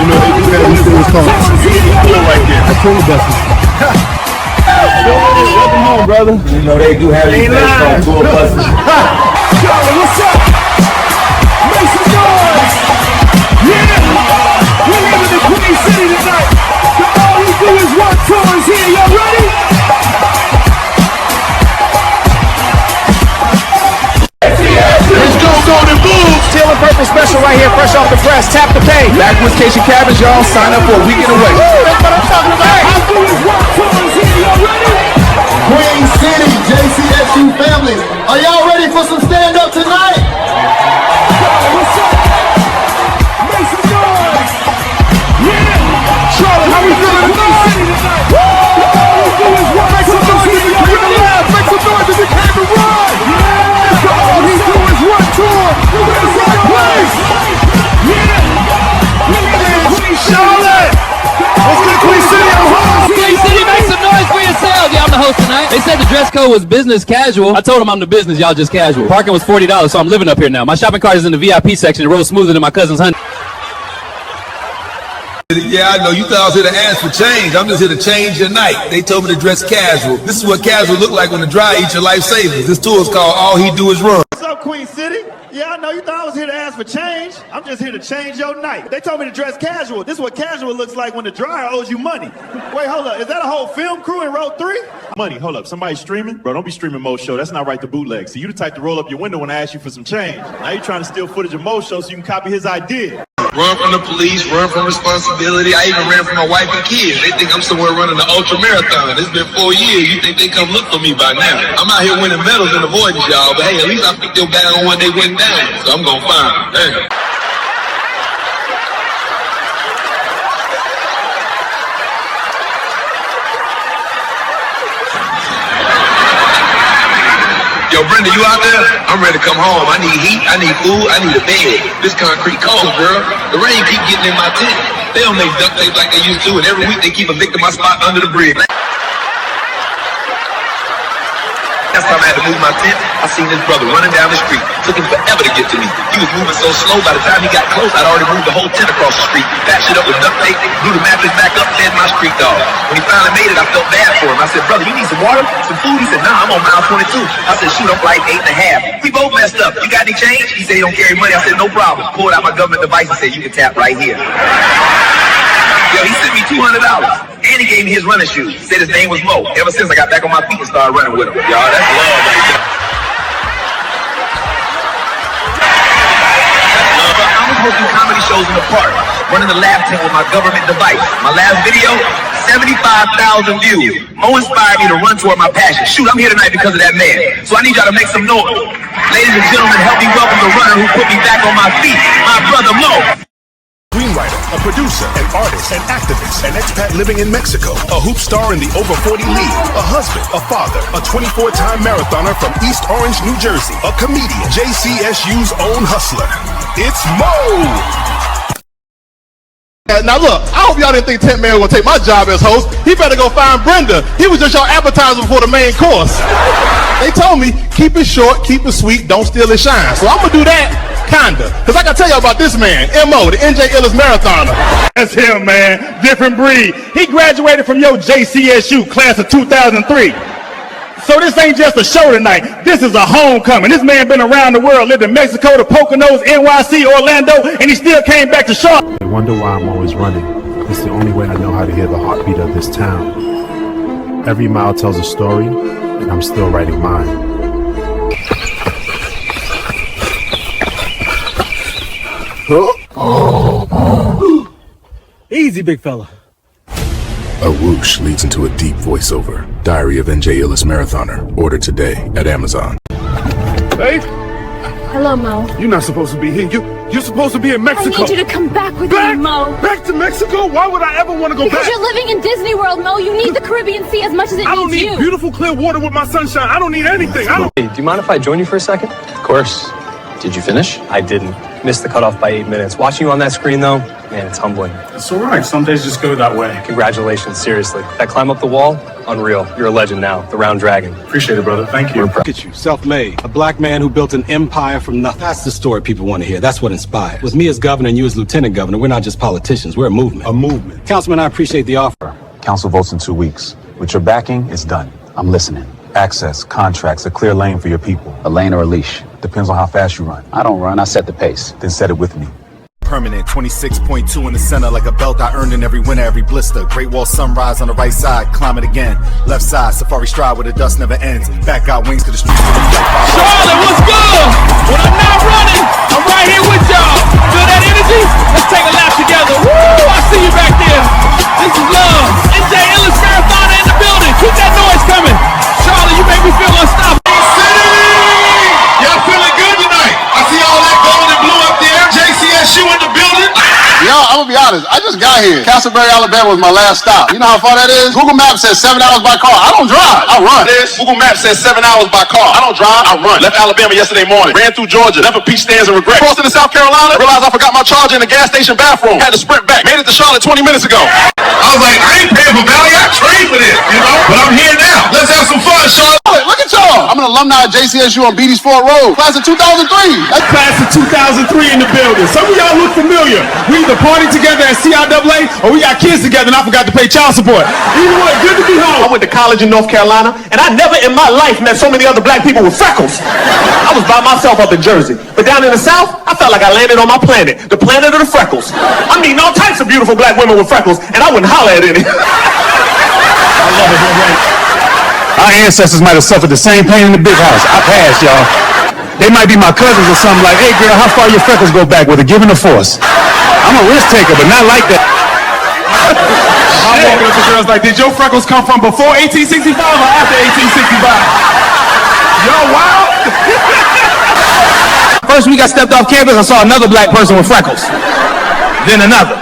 You know, they do have these things called right there. I told you buses. Welcome home, brother. You know, they do have these things called tour buses. Charlie, what's up? Make some noise! Yeah! We're living in Queen City tonight. So all we do is rock tours here. Y'all ready? Let's go, Golden Bulls! Teal and Purple special right here, fresh off the press. Tap the pay. Backwoods Cation Cabbage, y'all. Sign up for a weekend away. That's what I'm talking about. All we do is rock tours here. Y'all ready? Queen City, JCSU family. Are y'all ready for some stand-up tonight? What's up? Make some noise! Yeah! Charlotte, how we feeling tonight? All we do is rock tours here. Y'all ready? Make some noise if you came to run! All we do is rock tour. Where's that place? Yeah! Charlotte! Let's get Queen City on home! Queen City, make some noise for yourselves. Yeah, I'm the host tonight. They said the dress code was business casual. I told them I'm the business, y'all just casual. Parking was $40, so I'm living up here now. My shopping cart is in the VIP section. It rolls smoother than my cousin's honey. Yeah, I know. You thought I was here to ask for change. I'm just here to change your night. They told me to dress casual. This is what casual look like when the dry eats your life savings. This tour is called All He Do Is Run. What's up, Queen City? Yeah, I know you thought I was here to ask for change. I'm just here to change your night. They told me to dress casual. This is what casual looks like when the dryer owes you money. Wait, hold up. Is that a whole film crew in row 3? Money, hold up. Somebody streaming? Bro, don't be streaming Mo's show. That's not right to bootleg. So you the type to roll up your window when I ask you for some change. Now you're trying to steal footage of Mo's show so you can copy his idea. Run from the police, run from responsibility. I even ran from my wife and kids. They think I'm somewhere running the ultra marathon. It's been 4 years. You think they come look for me by now? I'm out here winning medals and avoiding y'all. But hey, at least I picked your bag on when they went down. So I'm gonna find them. Hey. Yo, Brenda, you out there? I'm ready to come home. I need heat, I need food, I need a bed. This concrete cold, girl. The rain keep getting in my tent. They don't make duct tape like they used to, and every week they keep evicting my spot under the bridge. Last time I had to move my tent, I seen this brother running down the street. Took him forever to get to me. He was moving so slow, by the time he got close, I'd already moved the whole tent across the street. Patched it up with duct tape, blew the mattress back up, fed my street dog. When he finally made it, I felt bad for him. I said, brother, you need some water, some food? He said, nah, I'm on mile 22. I said, shoot, I'm like 8.5. We both messed up. You got any change? He said he don't carry money. I said, no problem. Pulled out my government device and said, you can tap right here. Yo, he sent me $200. And he gave me his running shoes. He said his name was Mo. Ever since I got back on my feet and started running with him. Y'all, that's love right there. I was hosting comedy shows in the park, running the lab tent with my government device. My last video, 75,000 views. Mo inspired me to run toward my passion. Shoot, I'm here tonight because of that man. So I need y'all to make some noise. Ladies and gentlemen, help me welcome the runner who put me back on my feet, my brother Mo. Screenwriter, a producer, an artist, an activist, an expat living in Mexico, a hoop star in the over 40 league, a husband, a father, a 24-time marathoner from East Orange, New Jersey, a comedian, JCSU's own hustler. It's Mo! Now look, I hope y'all didn't think Tent Man was gonna take my job as host. He better go find Brenda. He was just your appetizer before the main course. They told me, keep it short, keep it sweet, don't steal his shine. So I'm gonna do that, kinda. Cause I gotta tell y'all about this man, M.O., the NJ Illis Marathoner. That's him, man. Different breed. He graduated from your JCSU class of 2003. So this ain't just a show tonight. This is a homecoming. This man been around the world, lived in Mexico, the Poconos, NYC, Orlando, and he still came back to Charlotte. I wonder why I'm always running. It's the only way I know how to hear the heartbeat of this town. Every mile tells a story, and I'm still writing mine. Easy, big fella. A whoosh leads into a deep voiceover. Diary of NJ Illis Marathoner. Order today at Amazon. Hey, Hello, Mo. you're not supposed to be here. You're supposed to be in I Mexico. need you to come back with me, Mo. Back to Mexico? Why would I ever want to go Because back? you're living in Disney World, Mo. You need the Caribbean Sea as much as it I don't needs need you. beautiful clear water with my sunshine. I don't need anything. Hey, do you mind if I join you for a second? Of course. Did you finish? I didn't. Missed the cutoff by 8 minutes. Watching you on that screen, though, man, it's humbling. It's all right. Some days just go that way. Congratulations, seriously. That climb up the wall, unreal. You're a legend now, the Round Dragon. Appreciate it, brother. Thank you. Look at you, self-made. A black man who built an empire from nothing. That's the story people want to hear. That's what inspired. With me as governor and you as lieutenant governor, we're not just politicians. We're a movement. A movement. Councilman, I appreciate the offer. Council votes in 2 weeks. With your backing, it's done. I'm listening. Access, contracts, a clear lane for your people. A lane or a leash? Depends on how fast you run. I don't run, I set the pace. Then set it with me. Permanent, 26.2 in the center, like a belt I earned in every winter, every blister. Great Wall sunrise on the right side, climb it again. Left side, safari stride where the dust never ends. Back got wings to the streets. Charlotte, what's good? When I'm not running, I'm right here with y'all. Feel that energy? Let's take a lap together. Woo! I see you back there. This is love. NJ Illis Marathon in the building. Keep that noise coming. Charlotte, you make me feel unstoppable. Y'all feeling good tonight? I see all that gold and blue up there. JCSU in the building. Yo, I'm gonna be honest. I just got here. Castleberry, Alabama was my last stop. You know how far that is? Google Maps says 7 hours by car. I don't drive. I run. Google Maps says 7 hours by car. I don't drive. I run. Left Alabama yesterday morning. Ran through Georgia. Left a peach stands and regret. Crossed into South Carolina. Realized I forgot my charger in the gas station bathroom. Had to sprint back. Made it to Charlotte 20 minutes ago. I was like, I ain't paying for Valley. I trained for this, you know? But I'm here now. Let's have some fun, Charlotte. Look at y'all. I'm an alumni of JCSU on Beatty's Ford Road. Class of 2003. That's class of 2003 in the building. Some of y'all look familiar. We either party together at CIAA or we got kids together and I forgot to pay child support. Either way, good to be home. I went to college in North Carolina, and I never in my life met so many other black people with freckles. I was by myself up in Jersey. But down in the South, I felt like I landed on my planet, the planet of the freckles. I'm meeting all types of beautiful black women with freckles, and I wouldn't holler at any. I love it, man. Our ancestors might have suffered the same pain in the big house. I passed, y'all. They might be my cousins or something like, hey girl, how far your freckles go back with a given a force? I'm a risk taker, but not like that. I'm walking up to girls like, did your freckles come from before 1865 or after 1865? Yo, wow. First week I stepped off campus, I saw another black person with freckles. Then another.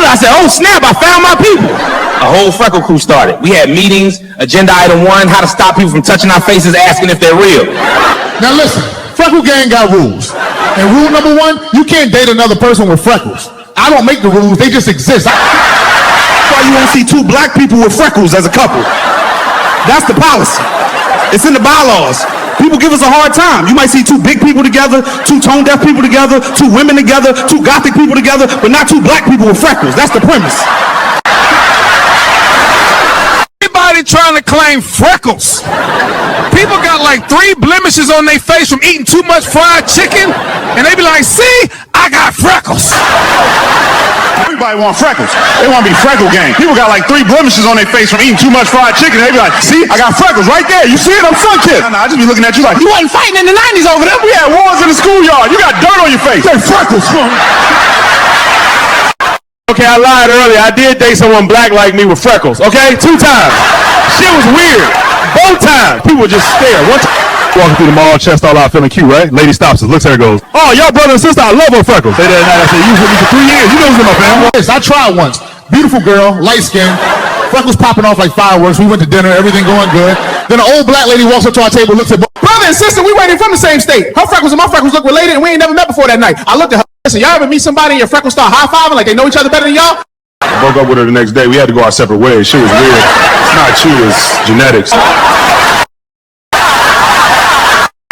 I said, oh snap, I found my people. A whole freckle crew started. We had meetings, agenda item 1, how to stop people from touching our faces, asking if they're real. Now listen, Freckle Gang got rules. And rule number 1, you can't date another person with freckles. I don't make the rules, they just exist. That's why you won't see 2 black people with freckles as a couple. That's the policy. It's in the bylaws. People give us a hard time. You might see 2 big people together, 2 tone deaf people together, 2 women together, 2 gothic people together, but not 2 black people with freckles. That's the premise. Everybody trying to claim freckles. People got like 3 blemishes on their face from eating too much fried chicken, and they be like, see, I got freckles. Everybody want freckles. They want to be Freckle Gang. People got like 3 blemishes on their face from eating too much fried chicken. They be like, see, I got freckles right there. You see it? I'm sun kid. I just be looking at you like, you wasn't fighting in the 90s over there. We had wars in the schoolyard. You got dirt on your face. Say freckles. Okay, I lied earlier. I did date someone black like me with freckles, okay? 2 times. Shit was weird. Both times. People would just stare. One time. Walking through the mall, chest all out, feeling cute, right? Lady stops us, looks at her, goes, oh, y'all brother and sister, I love her freckles. They did that. I said, you was with me for 3 years. You know who's in my family. Yes, I tried once. Beautiful girl, light skin, freckles popping off like fireworks. We went to dinner, everything going good. Then an old black lady walks up to our table, looks at brother and sister, we waiting from the same state. Her freckles and my freckles look related, and we ain't never met before that night. I looked at her, listen, y'all ever meet somebody and your freckles start high-fiving like they know each other better than y'all? I broke up with her the next day. We had to go our separate ways. She was weird. It's not you, it's genetics.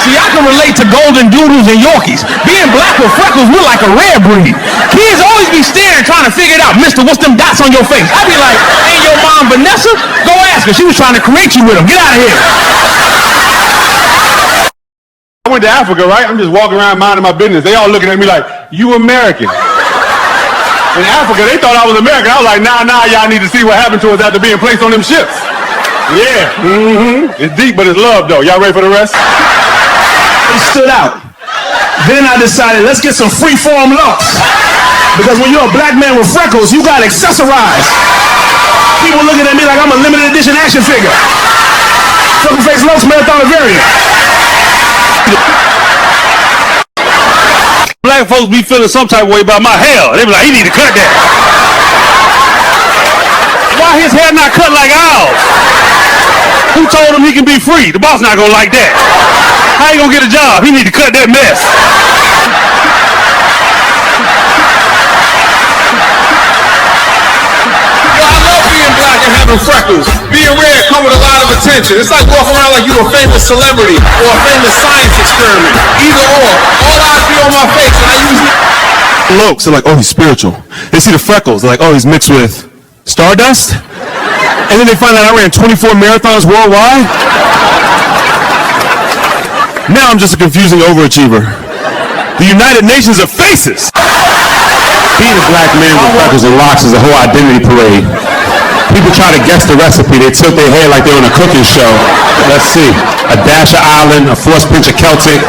See, I can relate to golden doodles and Yorkies. Being black with freckles, we're like a rare breed. Kids always be staring, trying to figure it out. Mister, what's them dots on your face? I be like, ain't your mom Vanessa? Go ask her. She was trying to create you with them. Get out of here. I went to Africa, right? I'm just walking around minding my business. They all looking at me like, you American. In Africa, they thought I was American. I was like, nah, y'all need to see what happened to us after being placed on them ships. Yeah, It's deep, but it's love, though. Y'all ready for the rest? It stood out. Then I decided, let's get some free-form looks. Because when you're a black man with freckles, you got accessorized. People looking at me like I'm a limited edition action figure. Freckle face looks marathon variant. Black folks be feeling some type of way about my hair. They be like, he need to cut that. Why his hair not cut like ours? Who told him he can be free? The boss not gonna like that. How you gonna get a job? He need to cut that mess. having freckles. Being red come with a lot of attention. It's like walking around like you a famous celebrity or a famous science experiment. Either or. All eyes be on my face, and I usually... Lokes, they're like, oh, he's spiritual. They see the freckles, they're like, oh, he's mixed with stardust? And then they find out I ran 24 marathons worldwide? Now I'm just a confusing overachiever. The United Nations of faces! Being a black man with freckles and locks is a whole identity parade. People try to guess the recipe. They tilt their hair like they're on a cooking show. Let's see. A dash of Island, a force pinch of Celtic,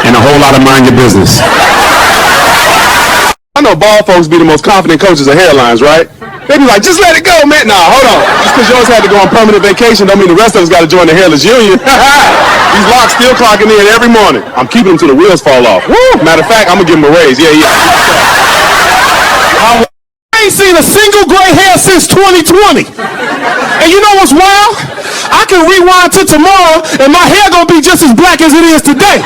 and a whole lot of mind your business. I know bald folks be the most confident coaches of hairlines, right? They be like, just let it go, man. Nah, hold on. Just because yours had to go on permanent vacation don't mean the rest of us got to join the hairless union. These locks still clocking in every morning. I'm keeping them till the wheels fall off. Woo! Matter of fact, I'm going to give them a raise. Yeah. I ain't seen a single gray hair since 2020. And you know what's wild? I can rewind to tomorrow and my hair gonna be just as black as it is today.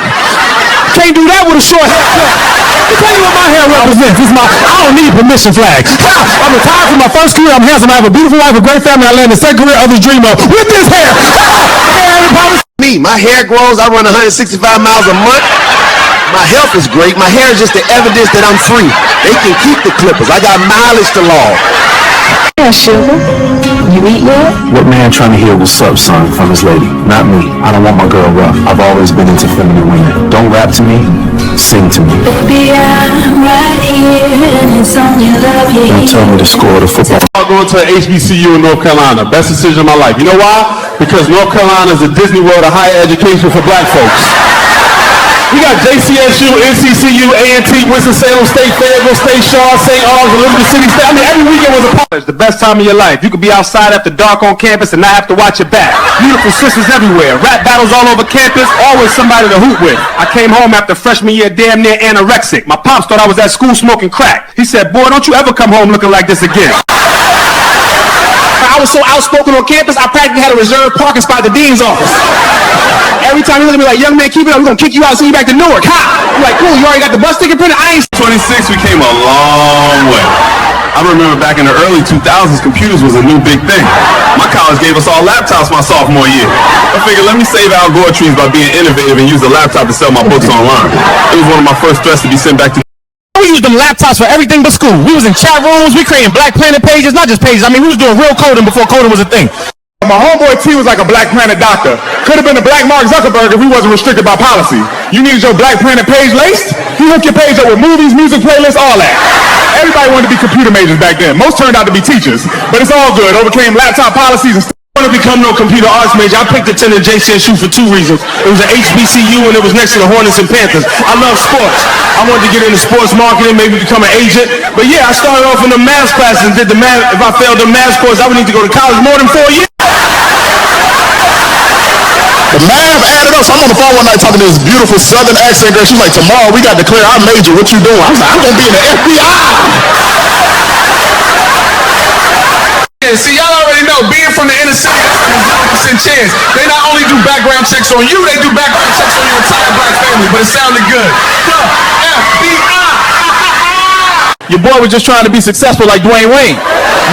Can't do that with a short haircut. Let me tell you what my hair represents. I don't need permission flags. I'm retired from my first career. I'm handsome. I have a beautiful wife, a great family. I land the second career others dream of with this hair. Me, my hair grows. I run 165 miles a month. My health is great. My hair is just the evidence that I'm free. They can keep the clippers. I got mileage to log. Yeah, sugar. You eat yet? What man trying to hear what's up, son, from his lady? Not me. I don't want my girl rough. I've always been into feminine women. Don't rap to me, sing to me. Baby, I'm right here and it's only love you. Don't tell me to score the football. I'm going to HBCU in North Carolina. Best decision of my life. You know why? Because North Carolina is a Disney World of higher education for black folks. We got JCSU, NCCU, A&T, Winston-Salem State, Fayetteville State, Shaw, St. Albans, Elizabeth City State. I mean, every weekend was a college. The best time of your life. You could be outside after dark on campus and not have to watch your back. Beautiful sisters everywhere. Rap battles all over campus. Always somebody to hoot with. I came home after freshman year damn near anorexic. My pops thought I was at school smoking crack. He said, boy, don't you ever come home looking like this again. I was so outspoken on campus, I practically had a reserved parking spot at the dean's office. Every time he looked at me like, young man, keep it up, we're going to kick you out and send you back to Newark. Ha! I'm like, cool, you already got the bus ticket printed? I ain't... 26, we came a long way. I remember back in the early 2000s, computers was a new big thing. My college gave us all laptops my sophomore year. I figured, let me save Al Gore trees by being innovative and use a laptop to sell my books online. It was one of my first threats to be sent back to... We used them laptops for everything but school. We was in chat rooms, we creating Black Planet pages, not just pages. I mean, we was doing real coding before coding was a thing. My homeboy T was like a Black Planet doctor. Could have been a Black Mark Zuckerberg if he wasn't restricted by policy. You needed your Black Planet page laced? He hooked your page up with movies, music playlists, all that. Everybody wanted to be computer majors back then. Most turned out to be teachers. But it's all good. Overcame laptop policies and stuff. I want to become no computer arts major. I picked attending JCSU for two reasons. It was an HBCU and it was next to the Hornets and Panthers. I love sports. I wanted to get into sports marketing, maybe become an agent. But yeah, I started off in the math classes and did the math. If I failed the math course, I would need to go to college more than 4 years. The math added up. So I'm on the phone one night talking to this beautiful Southern accent girl. She's like, tomorrow we got to declare our major. What you doing? I was like, I'm going to be in the FBI. See, y'all already know, being from the inner city, that's a 0% chance. They not only do background checks on you, they do background checks on your entire black family, but it sounded good. The FBI. Your boy was just trying to be successful like Dwayne Wayne.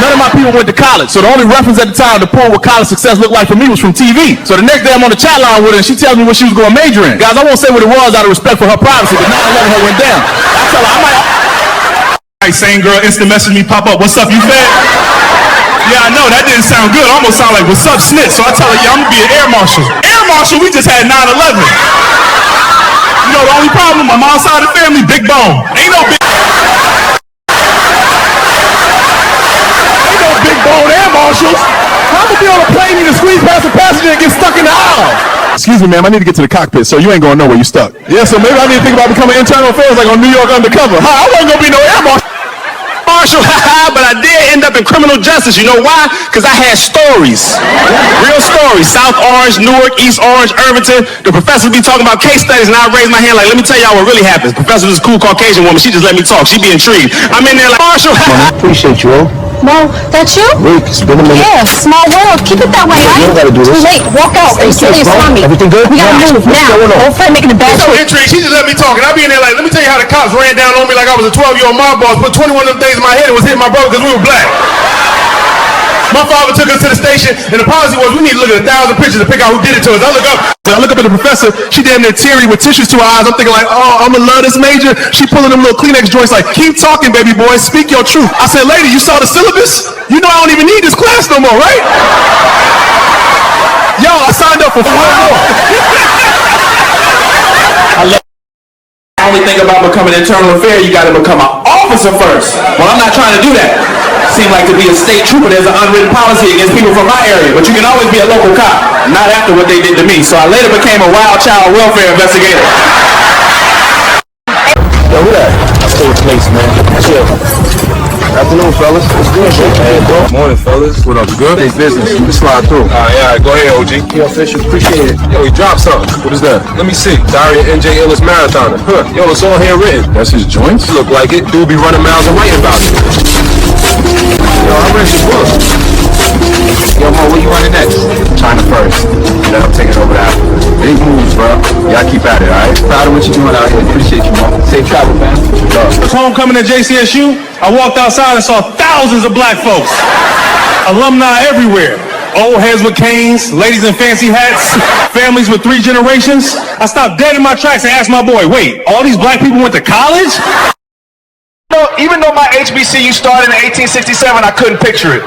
None of my people went to college, so the only reference at the time to pull what college success looked like for me was from TV. So the next day I'm on the chat line with her and she tells me what she was going to major in. Guys, I won't say what it was out of respect for her privacy, but 9/11 her went down. I tell her, I might... Hey, same girl instant message me pop up. What's up, you fed? Yeah, I know, that didn't sound good. Almost sound like, what's up, snitch? So I tell her, yeah, I'm gonna be an air marshal. Air marshal, we just had 9/11. You know, the only problem, my mom's side of the family, big bone. Ain't no big bone air marshals. How would be on a plane, you can squeeze past a passenger and get stuck in the aisle? Excuse me, ma'am, I need to get to the cockpit, so you ain't going nowhere, you stuck. Yeah, so maybe I need to think about becoming internal affairs like on New York Undercover. I wasn't gonna be no air marshal. But I did end up in criminal justice. You know why? Because I had stories. Real stories. South Orange, Newark, East Orange, Irvington. The professors be talking about case studies, and I raise my hand like, let me tell y'all what really happens. Professor, this cool Caucasian woman, she just let me talk. She be intrigued. I'm in there like, Marshall. Appreciate you, Mo, that's you? Rick, it's been a minute. Yeah, small world. Keep it that way, You don't gotta do this. Too late. Walk out. Stay serious on me. Everything good? We gotta move now. Don't fight making a bad So choice. intrigued, she just let me talk, and I be in there like, let me tell you how the cops ran down on me like I was a 12-year-old mob boss, put 21 of them things in my head and was hitting my brother because we were black. My father took us to the station, and the policy was we need to look at 1,000 pictures to pick out who did it to us. I look up at the professor. She damn near teary with tissues to her eyes. I'm thinking like, oh, I'm gonna love this major. She pulling them little Kleenex joints like, keep talking, baby boy. Speak your truth. I said, lady, you saw the syllabus? You know I don't even need this class no more, right? Yo, I signed up for 4 more. I only think about becoming internal affair, you gotta become an officer first. Well, I'm not trying to do that. Seem like to be a state trooper, there's an unwritten policy against people from my area, but you can always be a local cop, not after what they did to me. So I later became a wild child welfare investigator. Yo, who that? I stay with place, man. Chill. Afternoon, fellas. What's good, man? Morning, fellas. What up, good? Hey, business. You can slide through. Yeah, go ahead, OG. Yo, official. Appreciate it. Yo, he dropped something. What is that? Let me see. Diary of NJ Illis Marathoner. Huh. Yo, it's all handwritten. That's his joints? Look like it. Dude be running miles and writing about it. Yo, I read your book. Yo, Mo, where you running next? China first. Then I'm taking over to Africa. Big moves, bro. Y'all keep at it, alright? Proud of what you're doing out here. Appreciate you, Mo. Safe travel, man. It's homecoming at JCSU. I walked outside and saw thousands of black folks. Alumni everywhere. Old heads with canes, ladies in fancy hats, families with 3 generations. I stopped dead in my tracks and asked my boy, wait, all these black people went to college? Even though my HBCU started in 1867, I couldn't picture it.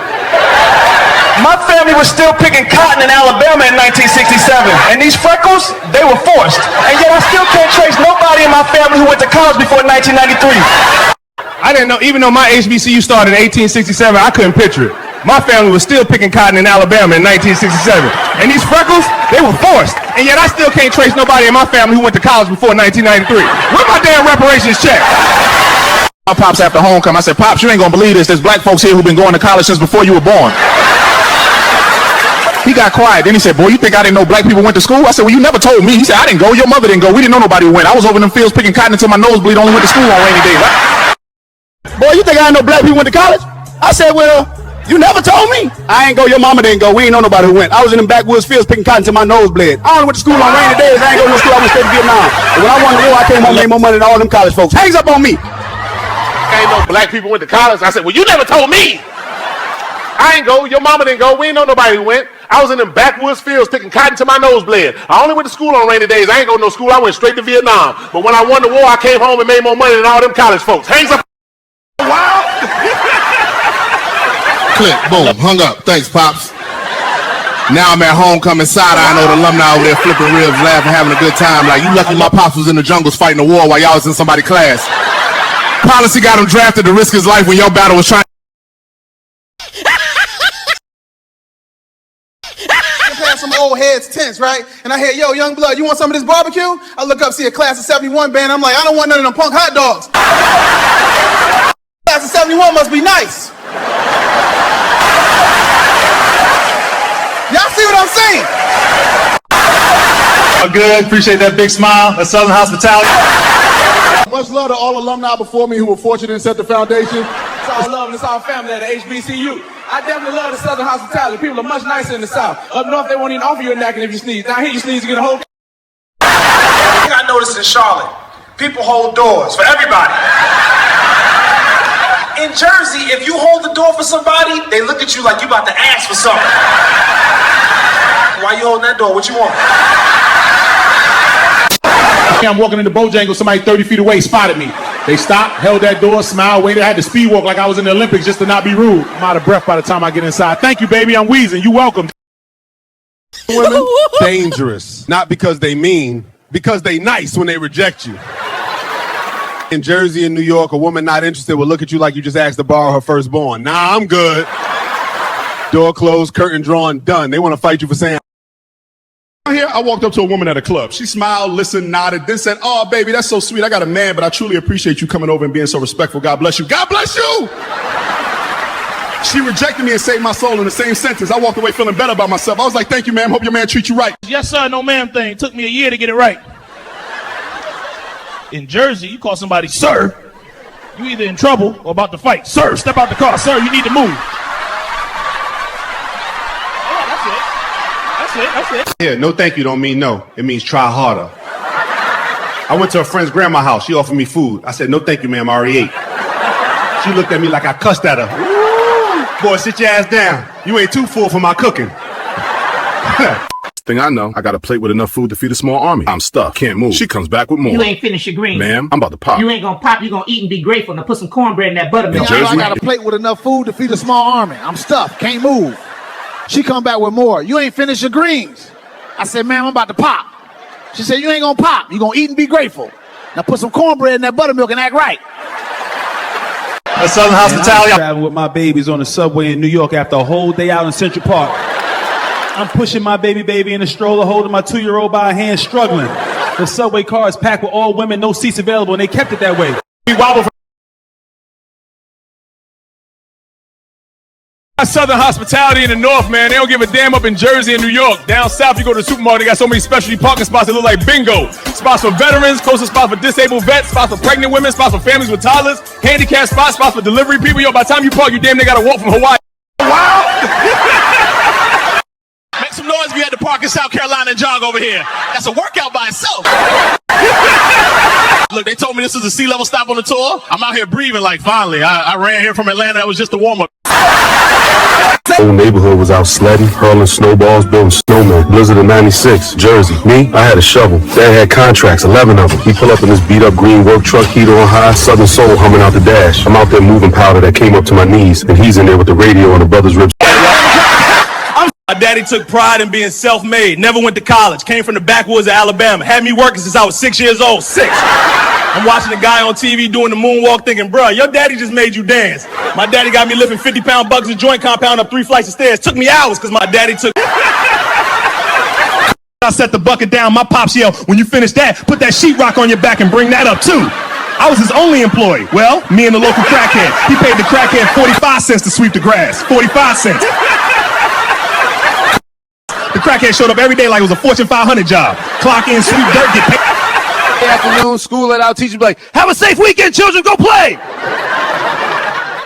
My family was still picking cotton in Alabama in 1967, and these freckles, they were forced. And yet I still can't trace nobody in my family who went to college before 1993. I didn't know, even though my HBCU started in 1867, I couldn't picture it. My family was still picking cotton in Alabama in 1967. And these freckles, they were forced. And yet I still can't trace nobody in my family who went to college before 1993. Where my damn reparations check? My pops after homecoming, I said, Pops, you ain't gonna believe this. There's black folks here who've been going to college since before you were born. He got quiet. Then he said, boy, you think I didn't know black people went to school? I said, well, you never told me. He said, I didn't go. Your mother didn't go. We didn't know nobody who went. I was over in them fields picking cotton until my nose bleed. Only went to school on rainy days. Boy, you think I didn't know black people went to college? I said, well, you never told me. I ain't go. Your mama didn't go. We ain't know nobody who went. I was in them backwoods fields picking cotton until my nose bled. I only went to school on rainy days. I ain't go to school. I went straight to Vietnam. And when I won the war, I came home and made more money than all them college folks. Hangs up on me. I ain't know black people went to college. I said, well, you never told me. I ain't go. Your mama didn't go. We ain't know nobody who went. I was in them backwoods fields picking cotton till my nose bled. I only went to school on rainy days. I ain't go to no school. I went straight to Vietnam. But when I won the war, I came home and made more money than all them college folks. Hangs up. Wow. Click, boom, hung up. Thanks, Pops. Now I'm at homecoming side-eyeing all the alumni over there flipping ribs, laughing, having a good time. Like, you lucky my Pops was in the jungles fighting a war while y'all was in somebody's class. Policy got him drafted to risk his life when your battle was trying. Some old heads tense, right? And I hear, yo, young blood, you want some of this barbecue? I look up, see a class of 71 band. I'm like, I don't want none of them punk hot dogs. Class of 71 must be nice. Y'all see what I'm saying? Good. Appreciate that big smile. That's Southern hospitality. Much love to all alumni before me who were fortunate to set the foundation. It's all love and it's all family at the HBCU. I definitely love the Southern hospitality. People are much nicer in the South. Up north, they won't even offer you a napkin if you sneeze. Down here, you sneeze, you get a whole... I noticed in Charlotte, people hold doors for everybody. In Jersey, if you hold the door for somebody, they look at you like you about to ask for something. Why you holding that door? What you want? I'm walking into Bojangles, somebody 30 feet away spotted me. They stopped, held that door, smiled, waited. I had to speed walk like I was in the Olympics just to not be rude. I'm out of breath by the time I get inside. Thank you, baby. I'm wheezing. You welcome. Women, dangerous. Not because they mean, because they nice when they reject you. In Jersey and New York, a woman not interested will look at you like you just asked to borrow her firstborn. Nah, I'm good. Door closed, curtain drawn, done. They want to fight you for saying... Here, I walked up to a woman at a club. She smiled, listened, nodded, then said, oh, baby, that's so sweet. I got a man, but I truly appreciate you coming over and being so respectful. God bless you. God bless you! She rejected me and saved my soul in the same sentence. I walked away feeling better about myself. I was like, thank you, ma'am. Hope your man treats you right. Yes, sir, no ma'am thing. It took me a year to get it right. In Jersey, you call somebody sir, you either in trouble or about to fight. Sir, step out the car. Sir, you need to move. That's it. Yeah, no thank you don't mean no. It means try harder. I went to a friend's grandma's house. She offered me food. I said, no thank you, ma'am. I already ate. She looked at me like I cussed at her. Ooh. Boy, sit your ass down. You ain't too full for my cooking. Thing I know, I got a plate with enough food to feed a small army. I'm stuck, can't move. She comes back with more. You ain't finished your green. Ma'am, I'm about to pop. You ain't gonna pop, you gonna eat and be grateful. Now put some cornbread in that buttermilk. I got a plate with enough food to feed a small army. I'm stuffed, can't move. She come back with more. You ain't finished your greens. I said, ma'am, I'm about to pop. She said, you ain't gonna pop. You gonna eat and be grateful. Now put some cornbread in that buttermilk and act right. That's Southern hospitality. I'm traveling with my babies on the subway in New York after a whole day out in Central Park. I'm pushing my baby in a stroller, holding my 2-year-old by a hand, struggling. The subway car is packed with all women, no seats available, and they kept it that way. We wobble for Southern hospitality in the north, man. They don't give a damn up in Jersey and New York. Down south, you go to the supermarket, they got so many specialty parking spots that look like bingo. Spots for veterans, coastal spots for disabled vets, spots for pregnant women, spots for families with toddlers, handicapped spots for delivery people. Yo, by the time you park, you damn near gotta walk from Hawaii. Wow! Make some noise if you had to park in South Carolina and jog over here. That's a workout by itself. Look, they told me this is a sea level stop on the tour. I'm out here breathing like finally. I ran here from Atlanta. That was just a warm up. Whole neighborhood was out sledding, hurling snowballs, building snowmen. Blizzard of 96, Jersey. Me, I had a shovel. Dad had contracts, 11 of them. We pull up in this beat up green work truck, heater on high, Southern Soul humming out the dash. I'm out there moving powder that came up to my knees, and he's in there with the radio on the brother's ribs. My daddy took pride in being self-made, never went to college, came from the backwoods of Alabama, had me working since I was 6 years old, 6. I'm watching a guy on TV doing the moonwalk thinking, bruh, your daddy just made you dance. My daddy got me lifting 50-pound buckets of joint compound up 3 flights of stairs. Took me hours because my daddy took... I set the bucket down, my pops yell, when you finish that, put that sheetrock on your back and bring that up too. I was his only employee. Well, me and the local crackhead. He paid the crackhead 45 cents to sweep the grass. 45 cents. The crackhead showed up every day like it was a Fortune 500 job. Clock in, sweep dirt, get paid. Afternoon, school let out, teacher be like, have a safe weekend, children, go play.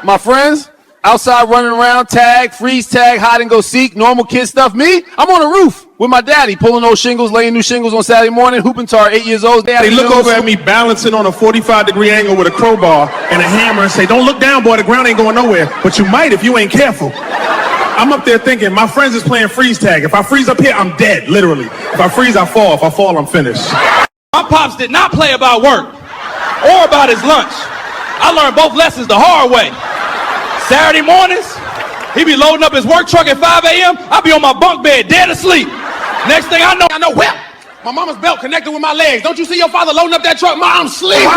My friends, outside running around, tag, freeze tag, hide and go seek, normal kid stuff. Me, I'm on the roof with my daddy, pulling those shingles, laying new shingles on Saturday morning, hooping tar, 8 years old. They look over at me balancing on a 45-degree angle with a crowbar and a hammer and say, don't look down, boy, the ground ain't going nowhere. But you might if you ain't careful. I'm up there thinking, my friends is playing freeze tag. If I freeze up here, I'm dead, literally. If I freeze, I fall. If I fall, I'm finished. My pops did not play about work or about his lunch. I learned both lessons the hard way. Saturday mornings, he be loading up his work truck at 5 a.m. I be on my bunk bed, dead asleep. Next thing I know, whip. My mama's belt connected with my legs. Don't you see your father loading up that truck? Mom, sleep,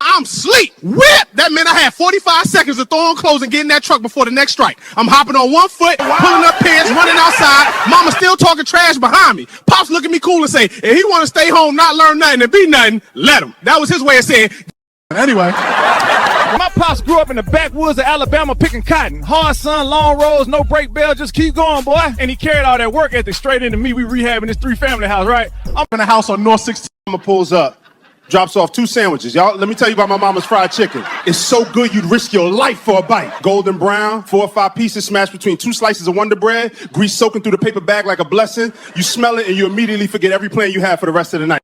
I'm sleep. Whip! That meant I had 45 seconds to throw on clothes and get in that truck before the next strike. I'm hopping on one foot, pulling up pants, running outside. Mama still talking trash behind me. Pops look at me cool and say, if he want to stay home, not learn nothing, and be nothing, let him. That was his way of saying, anyway. My pops grew up in the backwoods of Alabama picking cotton. Hard sun, long rows, no brake bell, just keep going, boy. And he carried all that work ethic straight into me. We rehabbing this 3-family house, right? I'm in a house on North 16. Mama pulls up, drops off 2 sandwiches. Y'all, let me tell you about my mama's fried chicken. It's so good you'd risk your life for a bite. Golden brown, 4 or 5 pieces smashed between 2 slices of Wonder Bread, grease soaking through the paper bag like a blessing. You smell it and you immediately forget every plan you have for the rest of the night.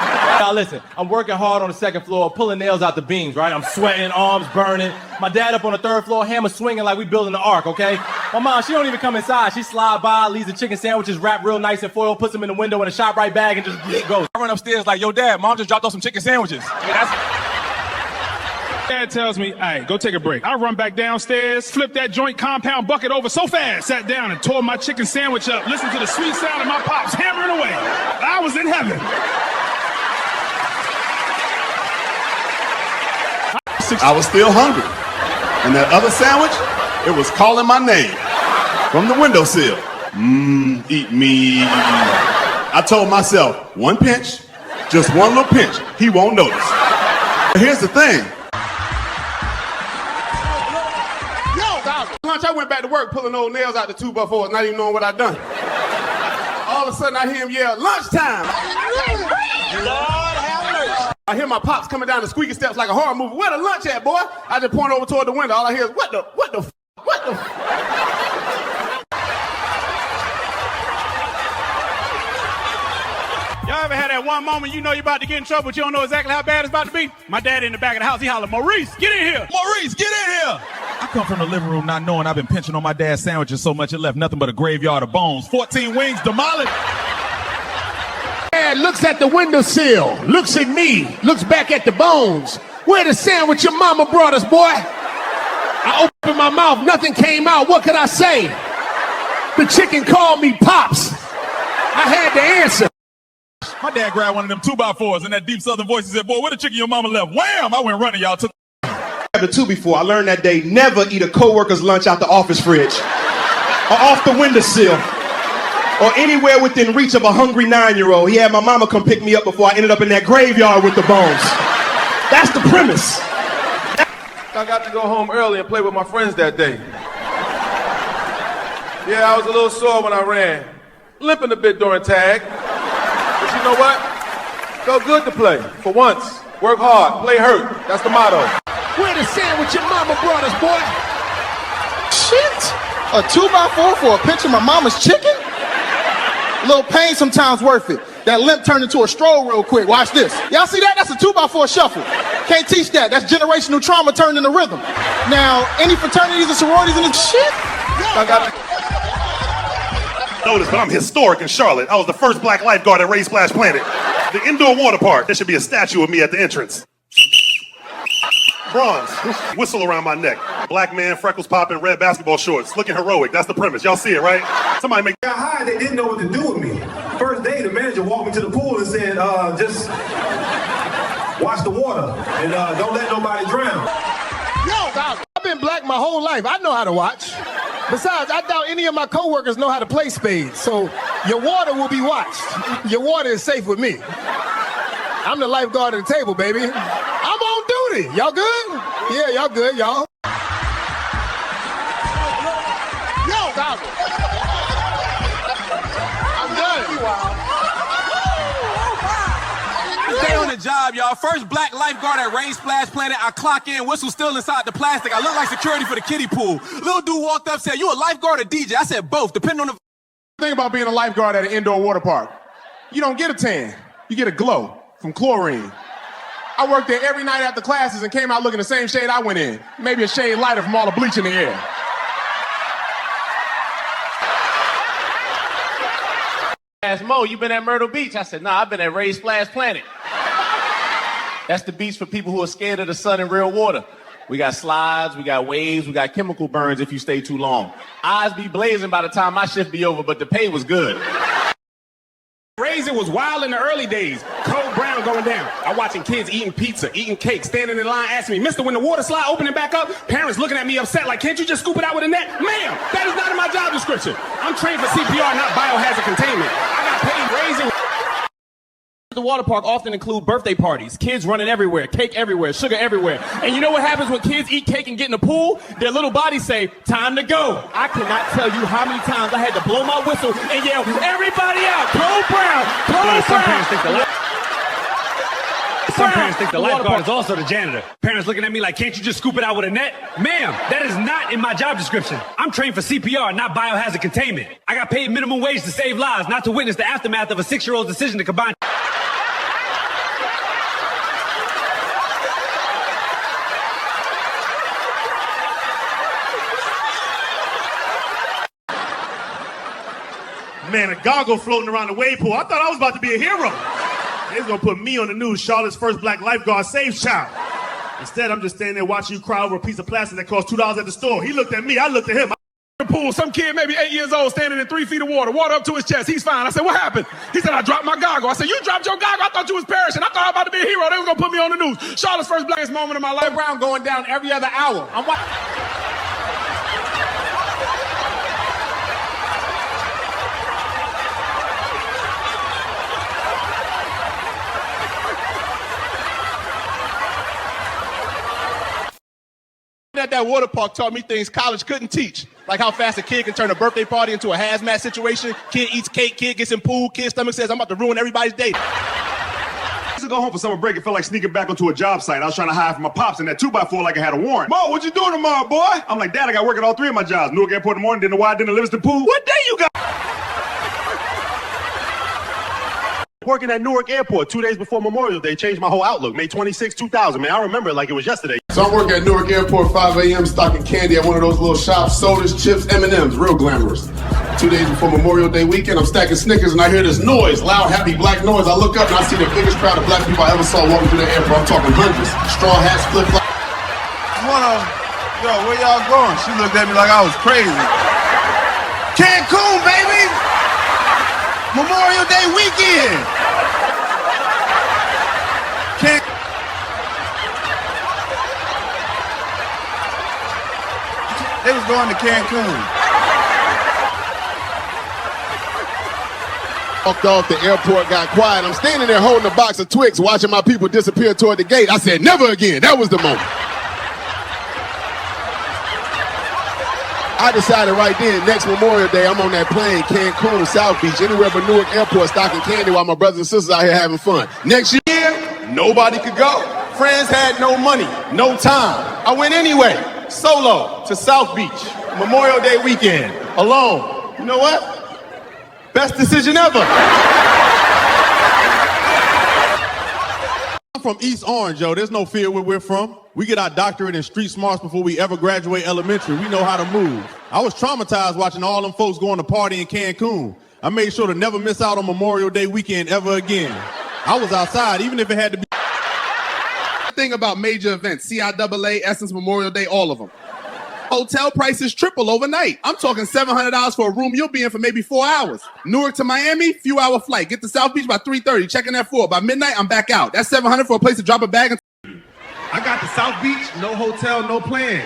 Now listen, I'm working hard on the 2nd floor, pulling nails out the beams, right? I'm sweating, arms burning. My dad up on the 3rd floor, hammer swinging like we building the ark, okay? My mom, she don't even come inside. She slide by, leaves the chicken sandwiches wrapped real nice in foil, puts them in the window in a ShopRite bag, and just goes. I run upstairs like, yo, Dad, Mom just dropped off some chicken sandwiches. Dad tells me, hey, go take a break. I run back downstairs, flip that joint compound bucket over so fast, sat down and tore my chicken sandwich up, listened to the sweet sound of my pops hammering away. I was in heaven. I was still hungry. And that other sandwich, it was calling my name from the windowsill. Eat me. I told myself, 1 pinch, just 1 little pinch, he won't notice. But here's the thing. Lunch, I went back to work pulling old nails out the 2x4s, not even knowing what I'd done. All of a sudden I hear him yell, lunchtime. I hear my pops coming down the squeaky steps like a horror movie. Where the lunch at, boy? I just point over toward the window. All I hear is, what the? Y'all ever had that one moment you know you're about to get in trouble, but you don't know exactly how bad it's about to be? My dad in the back of the house, he hollered, Maurice, get in here. Maurice, get in here. I come from the living room not knowing I've been pinching on my dad's sandwiches so much it left nothing but a graveyard of bones. 14 wings demolished. Dad looks at the windowsill, looks at me, looks back at the bones. Where the sandwich your mama brought us, boy? I opened my mouth, nothing came out. What could I say? The chicken called me Pops. I had to answer. My dad grabbed one of them 2x4s and that deep southern voice and said, boy, where the chicken your mama left? Wham! I went running, y'all. Took The 2 before, I learned that day, never eat a co-worker's lunch out the office fridge or off the windowsill or anywhere within reach of a hungry 9-year-old. He had my mama come pick me up before I ended up in that graveyard with the bones. That's the premise. I got to go home early and play with my friends that day. Yeah, I was a little sore when I ran, limping a bit during tag. But you know what? Felt good to play, for once. Work hard, play hurt. That's the motto. Where the sandwich your mama brought us, boy? Shit! A 2x4 for a pinch of my mama's chicken? A little pain sometimes worth it. That limp turned into a stroll real quick. Watch this. Y'all see that? That's a 2x4 shuffle. Can't teach that. That's generational trauma turned into rhythm. Now, any fraternities and sororities in this shit? I got Notice, but I'm historic in Charlotte. I was the first black lifeguard at Ray Splash Planet. The indoor water park. There should be a statue of me at the entrance. Bronze. Whistle around my neck. Black man, freckles popping, red basketball shorts. Looking heroic. That's the premise. Y'all see it, right? Somebody make... Got high, they didn't know what to do with me. First day, the manager walked me to the pool and said, just watch the water and don't let nobody drown. Yo, I've been black my whole life. I know how to watch. Besides, I doubt any of my coworkers know how to play spades. So your water will be watched. Your water is safe with me. I'm the lifeguard at the table, baby. I'm on duty. Y'all good? Yeah, y'all good, y'all. Yo, I'm done. Stay on the job, y'all. First black lifeguard at Ray Splash Planet. I clock in, whistle still inside the plastic. I look like security for the kiddie pool. Little dude walked up, said, "You a lifeguard or DJ?" I said, "Both, depending on the..." Thing about being a lifeguard at an indoor water park, you don't get a tan. You get a glow from chlorine. I worked there every night after classes and came out looking the same shade I went in. Maybe a shade lighter from all the bleach in the air. Asked Mo, you been at Myrtle Beach? I said, nah, I've been at Ray Splash Planet. That's the beach for people who are scared of the sun and real water. We got slides, we got waves, we got chemical burns if you stay too long. Eyes be blazing by the time my shift be over, but the pay was good. Raisin was wild in the early days. Cold brown going down. I'm watching kids eating pizza, eating cake, standing in line asking me, "Mister, when the water slide opening back up?" Parents looking at me upset like, "Can't you just scoop it out with a net?" Ma'am, that is not in my job description. I'm trained for CPR, not biohazard containment. I got paid raising. The water park often include birthday parties, kids running everywhere, cake everywhere, sugar everywhere. And you know what happens when kids eat cake and get in the pool? Their little bodies say, "Time to go." I cannot tell you how many times I had to blow my whistle and yell, "Everybody out, Cole Brown, Cole Brown." Some parents think the lifeguard is also the janitor. Parents looking at me like, "Can't you just scoop it out with a net?" Ma'am, that is not in my job description. I'm trained for CPR, not biohazard containment. I got paid minimum wage to save lives, not to witness the aftermath of a 6-year-old's decision to combine. Man, a goggle floating around the wave pool. I thought I was about to be a hero. They was gonna put me on the news, Charlotte's first black lifeguard saves child. Instead, I'm just standing there watching you cry over a piece of plastic that cost $2 at the store. He looked at me, I looked at him. The pool, some kid maybe 8 years old standing in 3 feet of water up to his chest. He's fine. I said, "What happened?" He said, "I dropped my goggle." I said, "You dropped your goggle? I thought you was perishing. I thought I was about to be a hero. They was gonna put me on the news." Charlotte's first blackest moment of my life. Brown going down every other hour. I'm watching. At that water park taught me things college couldn't teach. Like how fast a kid can turn a birthday party into a hazmat situation. Kid eats cake, kid gets in pool, kid's stomach says, "I'm about to ruin everybody's day." I used to go home for summer break. It felt like sneaking back onto a job site. I was trying to hide from my pops in that 2x4 like I had a warrant. "Mo, what you doing tomorrow, boy?" I'm like, "Dad, I got work at all 3 of my jobs. Newark Airport in the morning, didn't know why I didn't Livingston Pool." "What day you got?" Working at Newark Airport 2 days before Memorial Day changed my whole outlook. May 26, 2000, man. I remember it like it was yesterday. So So I'm working at Newark Airport, 5 a.m., stocking candy at one of those little shops, sodas, chips, M&Ms, real glamorous. 2 days before Memorial Day weekend, I'm stacking Snickers and I hear this noise, loud, happy black noise. I look up and I see the biggest crowd of black people I ever saw walking through the airport. I'm talking hundreds. Straw hats, flip-flops. Yo, where y'all going? She looked at me like I was crazy. Cancun, baby! Memorial Day weekend! They was going to Cancun. Walked off the airport, got quiet. I'm standing there holding a box of Twix, watching my people disappear toward the gate. I said, never again. That was the moment. I decided right then, next Memorial Day, I'm on that plane, Cancun, South Beach, anywhere but Newark Airport, stocking candy while my brothers and sisters out here having fun. Next year, nobody could go. Friends had no money, no time. I went anyway, solo, to South Beach, Memorial Day weekend, alone. You know what? Best decision ever. I'm from East Orange, yo. There's no fear where we're from. We get our doctorate in street smarts before we ever graduate elementary. We know how to move. I was traumatized watching all them folks going to party in Cancun. I made sure to never miss out on Memorial Day weekend ever again. I was outside, even if it had to be. Thing about major events, CIAA, Essence, Memorial Day, all of them. Hotel prices triple overnight. I'm talking $700 for a room you'll be in for maybe 4 hours. Newark to Miami, few hour flight. Get to South Beach by 3:30, checking at 4. By midnight, I'm back out. That's $700 for a place to drop a bag. I got to South Beach, no hotel, no plan.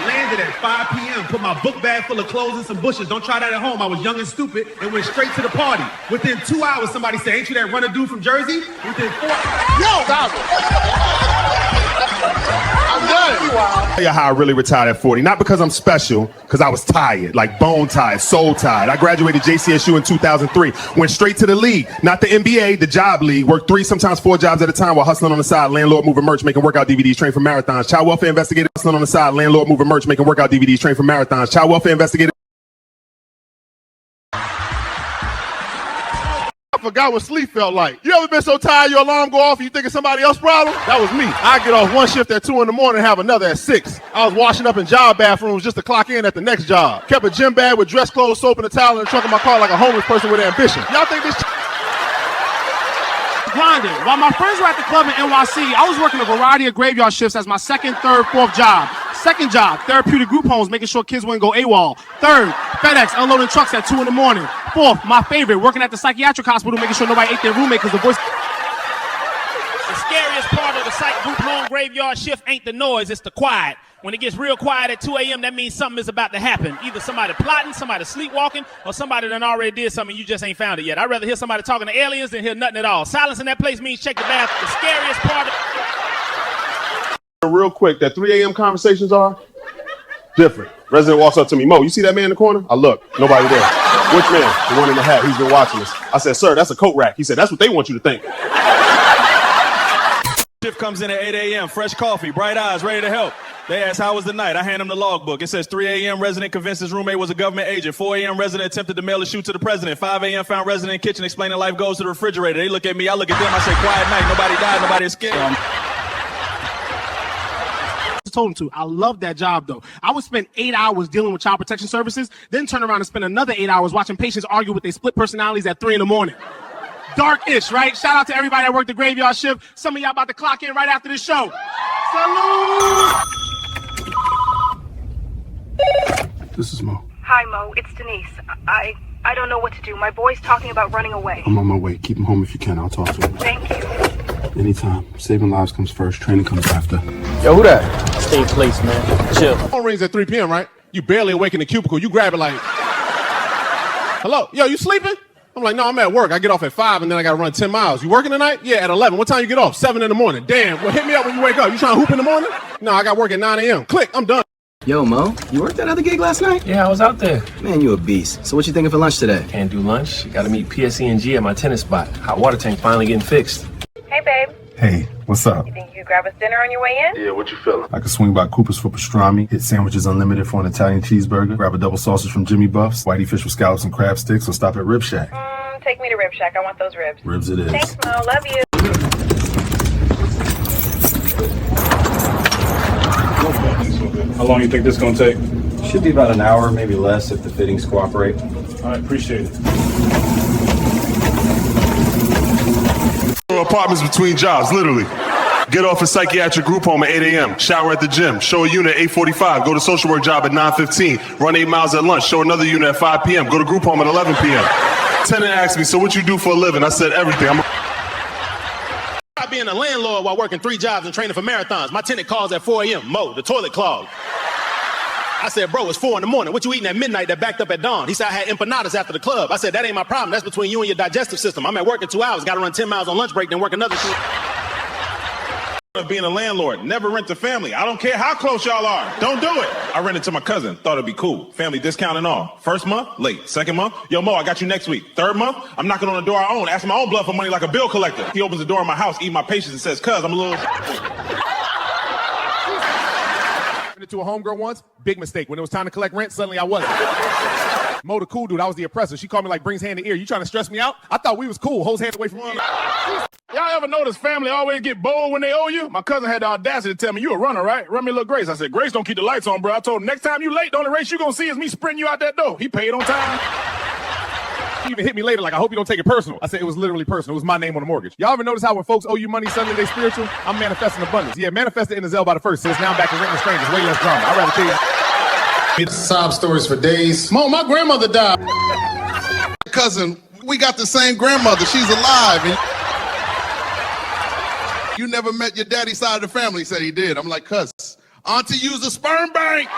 Landed at 5 p.m., put my book bag full of clothes and some bushes. Don't try that at home. I was young and stupid and went straight to the party. Within 2 hours, somebody said, ain't you that runner dude from Jersey? Within 4 Yo! Stop it. I'm done. I'll tell you how I really retired at 40. Not because I'm special, because I was tired, like bone tired, soul tired. I graduated JCSU in 2003. Went straight to the league, not the NBA, the job league. Worked 3, sometimes 4 jobs at a time while hustling on the side. Landlord moving merch, making workout DVDs, trained for marathons. Child welfare investigator, hustling on the side. Landlord moving merch, making workout DVDs, trained for marathons. Child welfare investigator. I forgot what sleep felt like. You ever been so tired your alarm go off and you think it's somebody else's problem? That was me. I get off one shift at 2 in the morning and have another at 6. I was washing up in job bathrooms just to clock in at the next job. Kept a gym bag with dress clothes, soap, and a towel in the trunk of my car like a homeless person with ambition. Y'all think this Grinding. While my friends were at the club in NYC, I was working a variety of graveyard shifts as my second, third, fourth job. Second job, therapeutic group homes, making sure kids wouldn't go AWOL. Third, FedEx, unloading trucks at 2 in the morning. Fourth, my favorite, working at the psychiatric hospital, making sure nobody ate their roommate because the voice. The scariest part of the psych group home graveyard shift ain't the noise, it's the quiet. When it gets real quiet at 2 a.m., that means something is about to happen. Either somebody plotting, somebody sleepwalking, or somebody done already did something you just ain't found it yet. I'd rather hear somebody talking to aliens than hear nothing at all. Silence in that place means check the bath. The scariest part of... Real quick, that 3 a.m. conversations are different. Resident walks up to me, Mo, you see that man in the corner? I look, nobody there. Which man? The one in the hat. He's been watching us. I said, sir, that's a coat rack. He said, that's what they want you to think. Shift comes in at 8 a.m., fresh coffee, bright eyes, ready to help. They ask, how was the night? I hand them the logbook. It says 3 a.m. resident convinced his roommate was a government agent. 4 a.m. resident attempted to mail a shoe to the president. 5 a.m. found resident in kitchen explaining life goes to the refrigerator. They look at me, I look at them, I say, quiet night, nobody died, nobody escaped. Told him to. I love that job though. I would spend 8 hours dealing with child protection services, then turn around and spend another 8 hours watching patients argue with their split personalities at 3 in the morning. Dark-ish, right? Shout out to everybody that worked the graveyard shift. Some of y'all about to clock in right after this show. Salute! This is Mo. Hi, Mo. It's Denise. I don't know what to do. My boy's talking about running away. I'm on my way. Keep him home if you can. I'll talk to him. Thank you. Anytime. Saving lives comes first. Training comes after. Yo, who that? Stay in place, man. Chill. Phone rings at 3 p.m., right? You barely awake in the cubicle. You grab it like, hello? Yo, you sleeping? I'm like, no, I'm at work. I get off at 5 and then I got to run 10 miles. You working tonight? Yeah, at 11. What time you get off? 7 in the morning. Damn. Well, hit me up when you wake up. You trying to hoop in the morning? No, I got work at 9 a.m. Click. I'm done. Yo, Mo, you worked that other gig last night? Yeah, I was out there. Man, you a beast. So what you thinking for lunch today? Can't do lunch. Gotta meet PSE&G at my tennis spot. Hot water tank finally getting fixed. Hey, babe. Hey, what's up? You think you could grab us dinner on your way in? Yeah, what you feeling? I could swing by Cooper's for pastrami, hit sandwiches unlimited for an Italian cheeseburger, grab a double sausage from Jimmy Buff's, whitey fish with scallops and crab sticks, or stop at Rib Shack. Take me to Rib Shack. I want those ribs. Ribs it is. Thanks, Mo. Love you. How long you think this is gonna take? Should be about an hour, maybe less if the fittings cooperate. All right, appreciate it. Apartments between jobs, literally. Get off a psychiatric group home at 8 a.m. Shower at the gym. Show a unit at 8:45. Go to social work job at 9:15. Run 8 miles at lunch. Show another unit at 5 p.m. Go to group home at 11 p.m. Tenant asked me, so what you do for a living? I said everything. Being a landlord while working 3 jobs and training for marathons. My tenant calls at 4 a.m. Mo, the toilet clogged. I said, bro, it's 4 in the morning. What you eating at midnight that backed up at dawn? He said, I had empanadas after the club. I said, that ain't my problem. That's between you and your digestive system. I'm at work in 2 hours. Got to run 10 miles on lunch break, then work another 2. Being a landlord, never rent to family. I don't care how close y'all are. Don't do it. I rented to my cousin. Thought it'd be cool. Family discount and all. First month, late. Second month, yo, Mo, I got you next week. Third month, I'm knocking on the door I own, asking my own blood for money like a bill collector. He opens the door of my house, eat my patience, and says, cuz, I'm a little... To a homegirl once, big mistake. When it was time to collect rent, suddenly I wasn't. Mo, the cool dude, I was the oppressor. She called me like brings hand to ear. You trying to stress me out? I thought we was cool. Holds hands away from me. Y'all ever notice family always get bold when they owe you? My cousin had the audacity to tell me, you a runner, right? Run me a little Grace. I said, Grace don't keep the lights on, bro. I told him, next time you late, the only race you gonna see is me sprinting you out that door. He paid on time. He even hit me later like, I hope you don't take it personal. I said, it was literally personal. It was my name on the mortgage. Y'all ever notice how when folks owe you money, suddenly they spiritual? I'm manifesting abundance. Yeah, manifested in the Zell by the first. Since now I'm back to renting strangers. Way less drama. I'd rather tell you. It's sob stories for days. Mo, my grandmother died. Cousin, we got the same grandmother. She's alive. And you never met your daddy's side of the family. He said he did. I'm like, cuz, auntie used a sperm bank.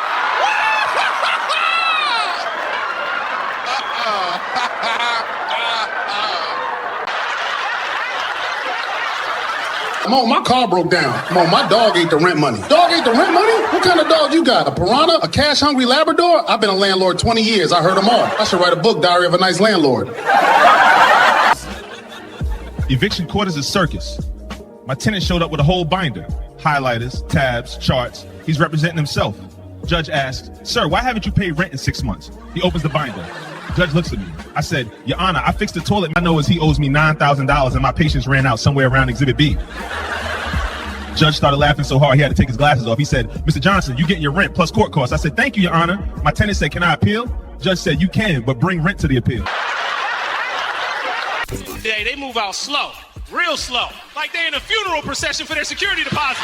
Mo, my car broke down. Mo, my dog ate the rent money. Dog ate the rent money? What kind of dog you got? A piranha? A cash-hungry Labrador? I've been a landlord 20 years. I heard them all. I should write a book, Diary of a Nice Landlord. Eviction court is a circus. My tenant showed up with a whole binder. Highlighters, tabs, charts. He's representing himself. Judge asks, sir, why haven't you paid rent in 6 months? He opens the binder. Judge looks at me. I said, Your Honor, I fixed the toilet. I know is he owes me $9,000 and my patience ran out somewhere around Exhibit B. Judge started laughing so hard he had to take his glasses off. He said, Mr. Johnson, you getting your rent plus court costs. I said, thank you, Your Honor. My tenant said, can I appeal? Judge said, you can, but bring rent to the appeal. They move out slow, real slow, like they in a funeral procession for their security deposit.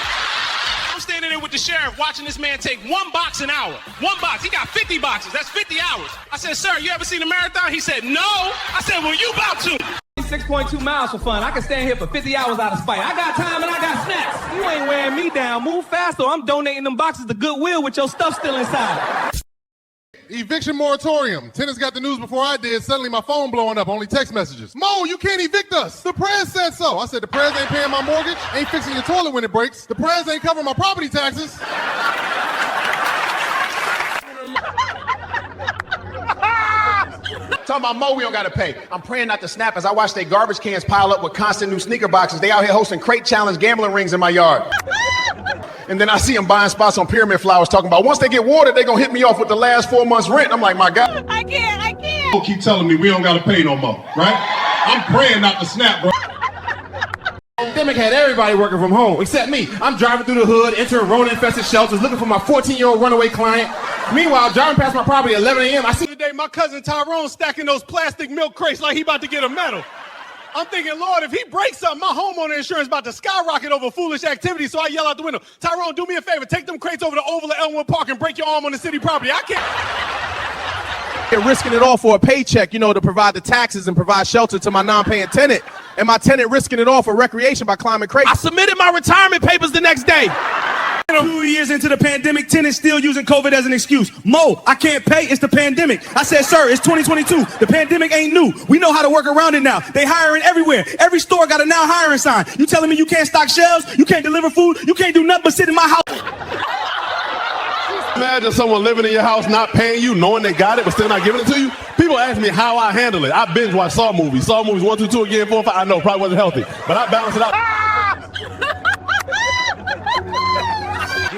I'm standing there with the sheriff watching this man take 1 box an hour. 1 box. He got 50 boxes. That's 50 hours. I said, sir, you ever seen a marathon? He said, no. I said, well, you about to. 6.2 miles for fun. I can stand here for 50 hours out of spite. I got time and I got snacks. You ain't wearing me down. Move fast or I'm donating them boxes to Goodwill with your stuff still inside. Eviction moratorium. Tenants got the news before I did. Suddenly my phone blowing up, only text messages. Mo, you can't evict us. The press said so. I said, the press ain't paying my mortgage, ain't fixing your toilet when it breaks. The press ain't covering my property taxes. Talking about Mo, we don't gotta pay. I'm praying not to snap as I watch their garbage cans pile up with constant new sneaker boxes. They out here hosting crate challenge gambling rings in my yard. And then I see them buying spots on Pyramid Flowers talking about once they get watered, they gonna hit me off with the last 4 months rent. I'm like, my God. I can't. Don't keep telling me we don't gotta pay no more, right? I'm praying not to snap, bro. Pandemic had everybody working from home, except me. I'm driving through the hood, entering Rona-infested shelters, looking for my 14-year-old runaway client. Meanwhile, driving past my property at 11 a.m., I see today my cousin Tyrone stacking those plastic milk crates like he about to get a medal. I'm thinking, Lord, if he breaks something, my homeowner insurance about to skyrocket over foolish activity, so I yell out the window, Tyrone, do me a favor, take them crates over to Oval at Elmwood Park and break your arm on the city property. I can't. They're risking it all for a paycheck, you know, to provide the taxes and provide shelter to my non-paying tenant. And my tenant risking it all for recreation by climbing crates. I submitted my retirement papers the next day. 2 years into the pandemic, tenants still using COVID as an excuse. Mo, I can't pay, it's the pandemic. I said, sir, it's 2022. The pandemic ain't new. We know how to work around it now. They hiring everywhere. Every store got a now hiring sign. You telling me you can't stock shelves? You can't deliver food? You can't do nothing but sit in my house? Imagine someone living in your house not paying you, knowing they got it, but still not giving it to you. People ask me how I handle it. I binge watch Saw movies. Saw movies 1, 2, 2 again, 4, 5. I know, probably wasn't healthy, but I balance it out.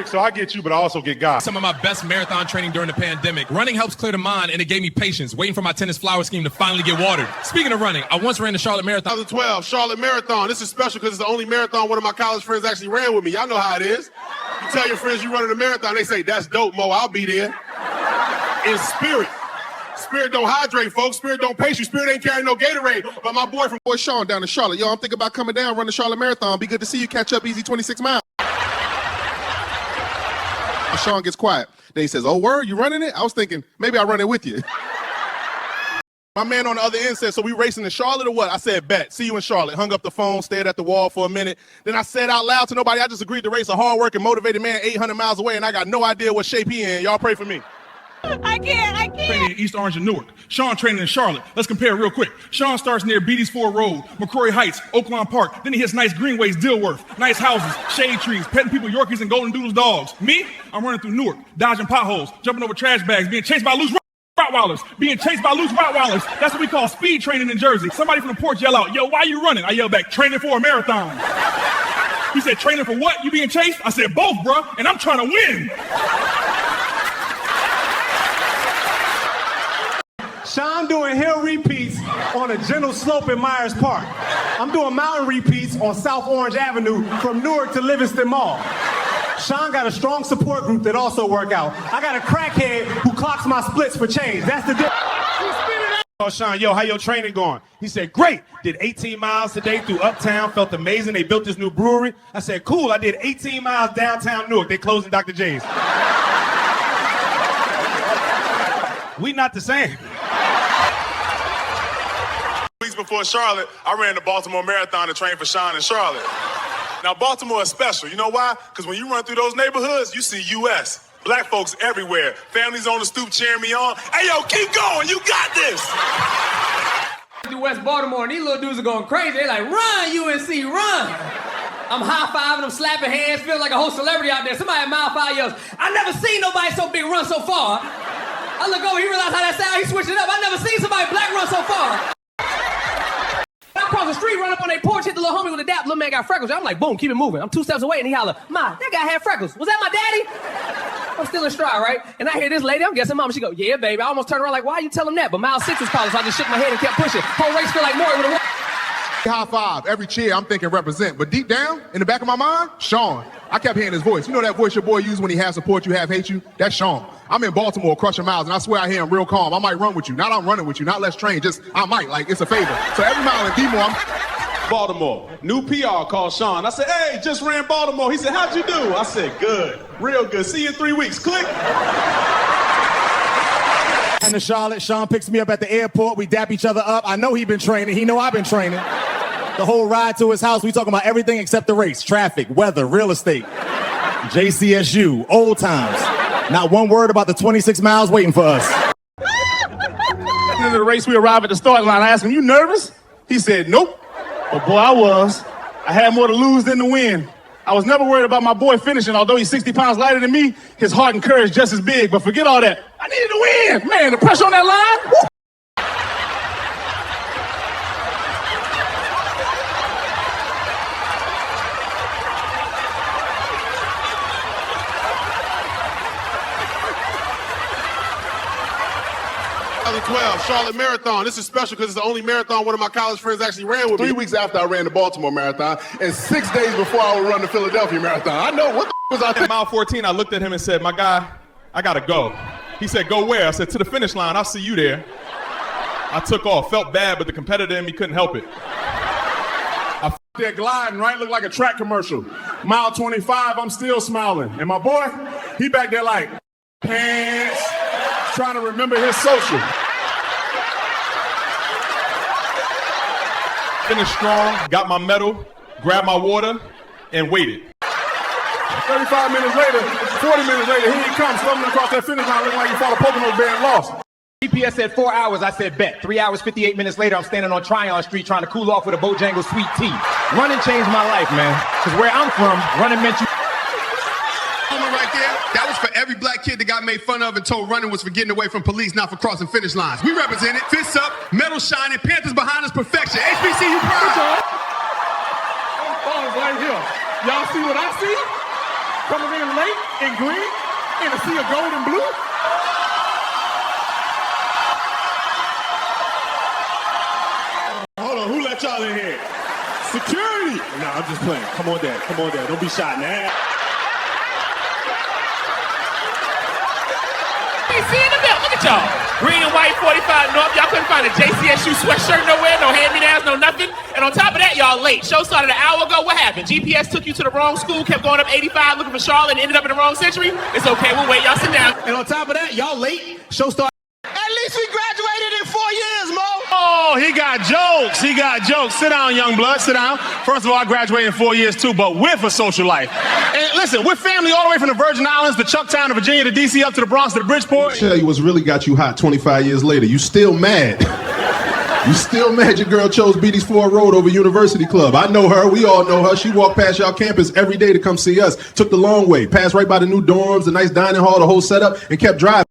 So I get you, but I also get God. Some of my best marathon training during the pandemic. Running helps clear the mind, and it gave me patience, waiting for my tennis flower scheme to finally get watered. Speaking of running, I once ran the Charlotte Marathon. 2012, Charlotte Marathon. This is special because it's the only marathon one of my college friends actually ran with me. Y'all know how it is. You tell your friends you running a marathon, they say, that's dope, Mo, I'll be there. In spirit. Spirit don't hydrate, folks. Spirit don't pace you. Spirit ain't carrying no Gatorade. But my boy from Sean down in Charlotte, yo, I'm thinking about coming down, run the Charlotte Marathon. Be good to see you. Catch up easy 26 miles. Sean gets quiet. Then he says, oh, word, you running it? I was thinking, maybe I'll run it with you. My man on the other end said, so we racing in Charlotte or what? I said, bet. See you in Charlotte. Hung up the phone, stared at the wall for a minute. Then I said out loud to nobody, I just agreed to race a hard-working, motivated man 800 miles away, and I got no idea what shape he in. Y'all pray for me. I can't. Training in East Orange and Newark. Sean training in Charlotte. Let's compare real quick. Sean starts near Beatty's Ford Road, McCrory Heights, Oaklawn Park. Then he hits nice greenways, Dilworth, nice houses, shade trees, petting people, Yorkies, and Golden Doodles dogs. Me, I'm running through Newark, dodging potholes, jumping over trash bags, being chased by loose Rottweilers. That's what we call speed training in Jersey. Somebody from the porch yell out, yo, why you running? I yell back, training for a marathon. He said, training for what? You being chased? I said, both, bro, and I'm trying to win. Sean doing hill repeats on a gentle slope in Myers Park. I'm doing mountain repeats on South Orange Avenue from Newark to Livingston Mall. Sean got a strong support group that also work out. I got a crackhead who clocks my splits for change. That's the difference. Oh, Sean, yo, how your training going? He said, great. Did 18 miles today through Uptown. Felt amazing. They built this new brewery. I said, cool. I did 18 miles downtown Newark. They closing Dr. J's. We not the same. Weeks before Charlotte, I ran the Baltimore Marathon to train for Sean in Charlotte. Now, Baltimore is special. You know why? Because when you run through those neighborhoods, you see U.S. Black folks everywhere. Families on the stoop cheering me on. Hey, yo, keep going. You got this. Through West Baltimore, and these little dudes are going crazy. They're like, run, UNC, run. I'm high-fiving them, slapping hands, feel like a whole celebrity out there. Somebody at mile 5 yells, I never seen nobody so big run so far. I look over, he realized how that sound, he switched it up. I never seen somebody black run so far. I cross the street, run up on their porch, hit the little homie with a dap. Little man got freckles. I'm like, boom, keep it moving. I'm 2 steps away, and he holler, Ma, that guy had freckles. Was that my daddy? I'm still in stride, right? And I hear this lady, I'm guessing mama, she go, yeah, baby. I almost turned around like, why you tell him that? But mile 6 was calling, so I just shook my head and kept pushing. Whole race feel like more with a High five, every cheer, I'm thinking represent. But deep down, in the back of my mind, Sean. I kept hearing his voice. You know that voice your boy used when he half support you, half hate you? That's Sean. I'm in Baltimore crushing miles, and I swear I hear him real calm. I might run with you. Not I'm running with you, not let's train, just I might, like it's a favor. So every mile in D-More, I'm Baltimore. New PR called Sean. I said, hey, just ran Baltimore. He said, how'd you do? I said, good, real good. See you in 3 weeks. Click. And to Charlotte, Sean picks me up at the airport. We dap each other up. I know he been training. He know I've been training. The whole ride to his house, we talking about everything except the race. Traffic, weather, real estate, JCSU, old times. Not one word about the 26 miles waiting for us. End of the race, we arrive at the starting line. I asked him, you nervous? He said, nope. But boy, I was. I had more to lose than to win. I was never worried about my boy finishing. Although he's 60 pounds lighter than me, his heart and courage just as big. But forget all that. I needed to win. Man, the pressure on that line. Woo. Charlotte Marathon. This is special because it's the only marathon one of my college friends actually ran with me. 3 weeks after I ran the Baltimore Marathon and 6 days before I would run the Philadelphia Marathon. I know, what the was I thinking? Mile 14, I looked at him and said, my guy, I gotta go. He said, go where? I said, to the finish line. I'll see you there. I took off. Felt bad, but the competitor in me couldn't help it. They're gliding, right? Look like a track commercial. Mile 25, I'm still smiling. And my boy, he back there like, pants, trying to remember his social. Finished strong, got my medal, grabbed my water, and waited. 35 minutes later, 40 minutes later, here he comes, stumbling across that finish line looking like he fought a Pocono bear and lost. GPS said 4 hours, I said bet. 3 hours, 58 minutes later, I'm standing on Tryon Street trying to cool off with a Bojangles sweet tea. Running changed my life, man. Because where I'm from, running meant you... Right there, that was for every black kid that got made fun of and told running was for getting away from police, not for crossing finish lines. We represent it. Fists up, medal shining, Panthers behind us, perfection. HBCU pride. Right here. Y'all see what I see? Coming in late in green in a sea of gold and blue. Hold on, who let y'all in here? Security! Nah, I'm just playing. Come on, Dad. Come on, Dad. Don't be shot, man. y'all. Green and white 45 North. Y'all couldn't find a JCSU sweatshirt nowhere, no hand-me-downs, no nothing. And on top of that, y'all late. Show started an hour ago. What happened? GPS took you to the wrong school, kept going up 85 looking for Charlotte, and ended up in the wrong century? It's okay, we'll wait. Y'all sit down. And on top of that, y'all late. Show started. At least we graduated in 4 years, Mo. Oh, he got jokes. He got jokes. Sit down, young blood. Sit down. First of all, I graduated in 4 years too, but with a social life. And listen, we're family all the way from the Virgin Islands to Chucktown to Virginia to DC up to the Bronx to the Bridgeport. Tell you what's really got you hot 25 years later. You still mad. You still mad your girl chose Beatty's Ford Road over University Club. I know her. We all know her. She walked past y'all campus every day to come see us. Took the long way. Passed right by the new dorms, the nice dining hall, the whole setup, and kept driving.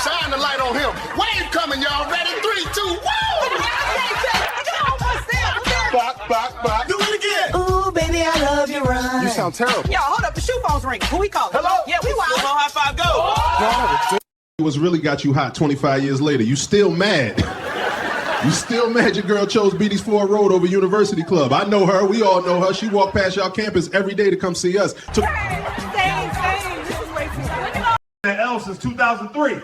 Shine the light on him. Wave coming, y'all. Ready? 3, 2, woo! Bop. Do it again. Ooh, baby, I love your run. You sound terrible. Yo, hold up. The shoe phone's ringing. Who we calling? Hello? Yeah, we wild. High five, go. What's really got you hot 25 years later? You still mad. You still mad your girl chose Beatty's Ford Road over University Club. I know her. We all know her. She walked past y'all campus every day to come see us. Same. This is way too much. That L since 2003.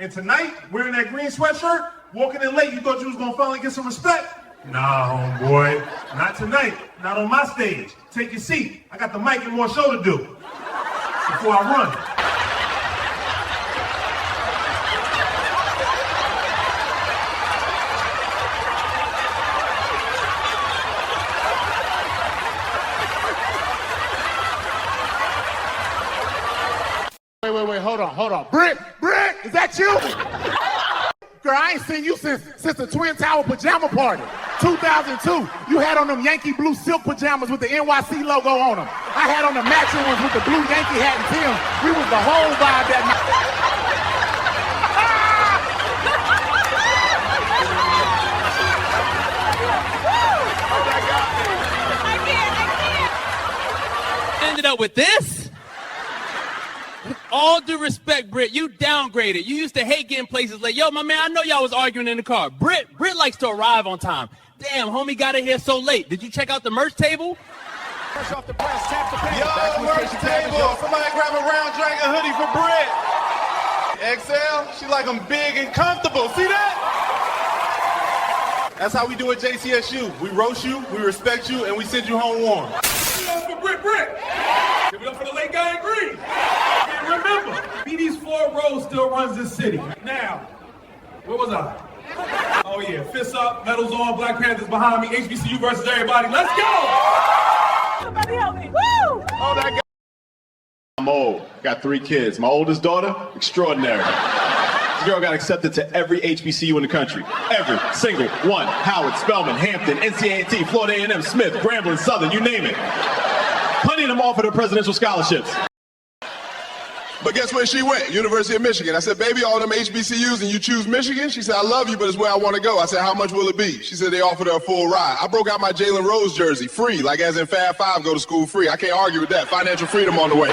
And tonight, wearing that green sweatshirt, walking in late, you thought you was gonna finally get some respect? Nah, homeboy. Not tonight. Not on my stage. Take your seat. I got the mic and more show to do before I run. Wait, hold on. Britt, is that you? Girl, I ain't seen you since the Twin Tower pajama party. 2002, you had on them Yankee blue silk pajamas with the NYC logo on them. I had on the matching ones with the blue Yankee hat and Tim. We was the whole vibe that night. Ended up with this? All due respect, Britt, you downgraded. You used to hate getting places late. Yo, my man, I know y'all was arguing in the car. Britt likes to arrive on time. Damn, homie got in here so late. Did you check out the merch table? fresh off the press, tap the page. Yo, merch table. Somebody grab a round dragon hoodie for Britt. XL, she like them big and comfortable. See that? That's how we do at JCSU. We roast you, we respect you, and we send you home warm. For Britt. Give it up for the late guy in green. And remember, Beatty's Ford Road still runs this city. Now, where was I? Oh yeah, fists up, medals on, Black Panthers behind me, HBCU versus everybody. Let's go! Somebody help me. Woo! Oh, that guy. I'm old. Got 3 kids. My oldest daughter, extraordinary. This girl got accepted to every HBCU in the country. Every single one. Howard, Spelman, Hampton, NCAT, Florida A&M, Smith, Grambling, Southern, you name it. Plenty of them offered her presidential scholarships. But guess where she went? University of Michigan. I said, baby, all them HBCUs and you choose Michigan? She said, I love you, but it's where I want to go. I said, how much will it be? She said, they offered her a full ride. I broke out my Jalen Rose jersey, free, like as in Fab 5, go to school free. I can't argue with that. Financial freedom on the way.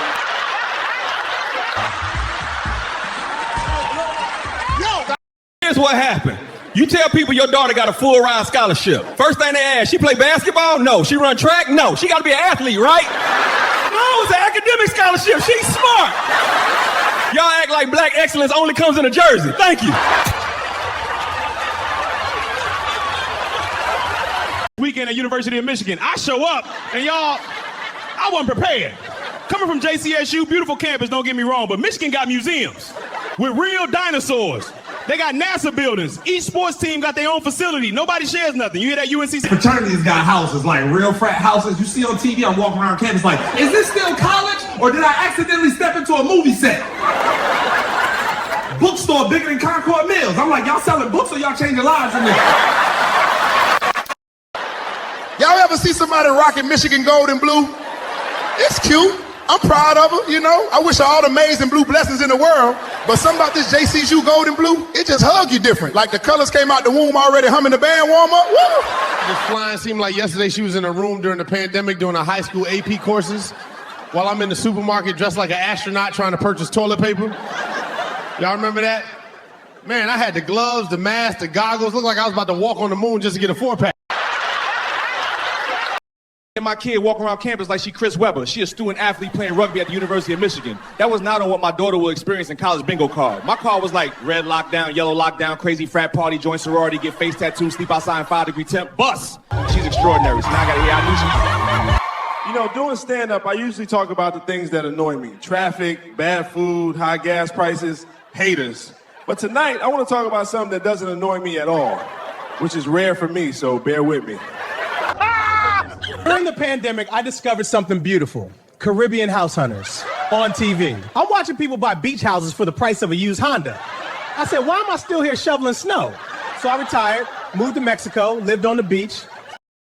Here's what happened. You tell people your daughter got a full ride scholarship. First thing they ask, she play basketball? No. She run track? No. She got to be an athlete, right? No, it's an academic scholarship. She's smart. Y'all act like black excellence only comes in a jersey. Thank you. Weekend at University of Michigan. I show up, and y'all, I wasn't prepared. Coming from JCSU, beautiful campus, don't get me wrong, but Michigan got museums with real dinosaurs. They got NASA buildings. Each sports team got their own facility. Nobody shares nothing. You hear that UNC? Fraternities got houses, like real frat houses. You see on TV, I'm walking around campus like, is this still college? Or did I accidentally step into a movie set? Bookstore bigger than Concord Mills. I'm like, y'all selling books or y'all changing lives in there? Y'all ever see somebody rocking Michigan gold and blue? It's cute. I'm proud of her, you know. I wish her all the maize and blue blessings in the world. But something about this JCSU gold and blue, it just hug you different. Like the colors came out the womb already humming the band warm up. Woo! This flying seemed like yesterday she was in a room during the pandemic doing her high school AP courses while I'm in the supermarket dressed like an astronaut trying to purchase toilet paper. Y'all remember that? Man, I had the gloves, the mask, the goggles. Looked like I was about to walk on the moon just to get a 4-pack. And my kid walking around campus like she Chris Webber. She a student athlete playing rugby at the University of Michigan. That was not on what my daughter will experience in college bingo card. My card was like red lockdown, yellow lockdown, crazy frat party, join sorority, get face tattoos, sleep outside in 5-degree temp, bus. She's extraordinary. So now I gotta hear I knew she. You know, doing stand-up, I usually talk about the things that annoy me. Traffic, bad food, high gas prices, haters. But tonight, I want to talk about something that doesn't annoy me at all, which is rare for me, so bear with me. During the pandemic, I discovered something beautiful. Caribbean House Hunters on TV. I'm watching people buy beach houses for the price of a used Honda. I said, why am I still here shoveling snow? So I retired, moved to Mexico, lived on the beach.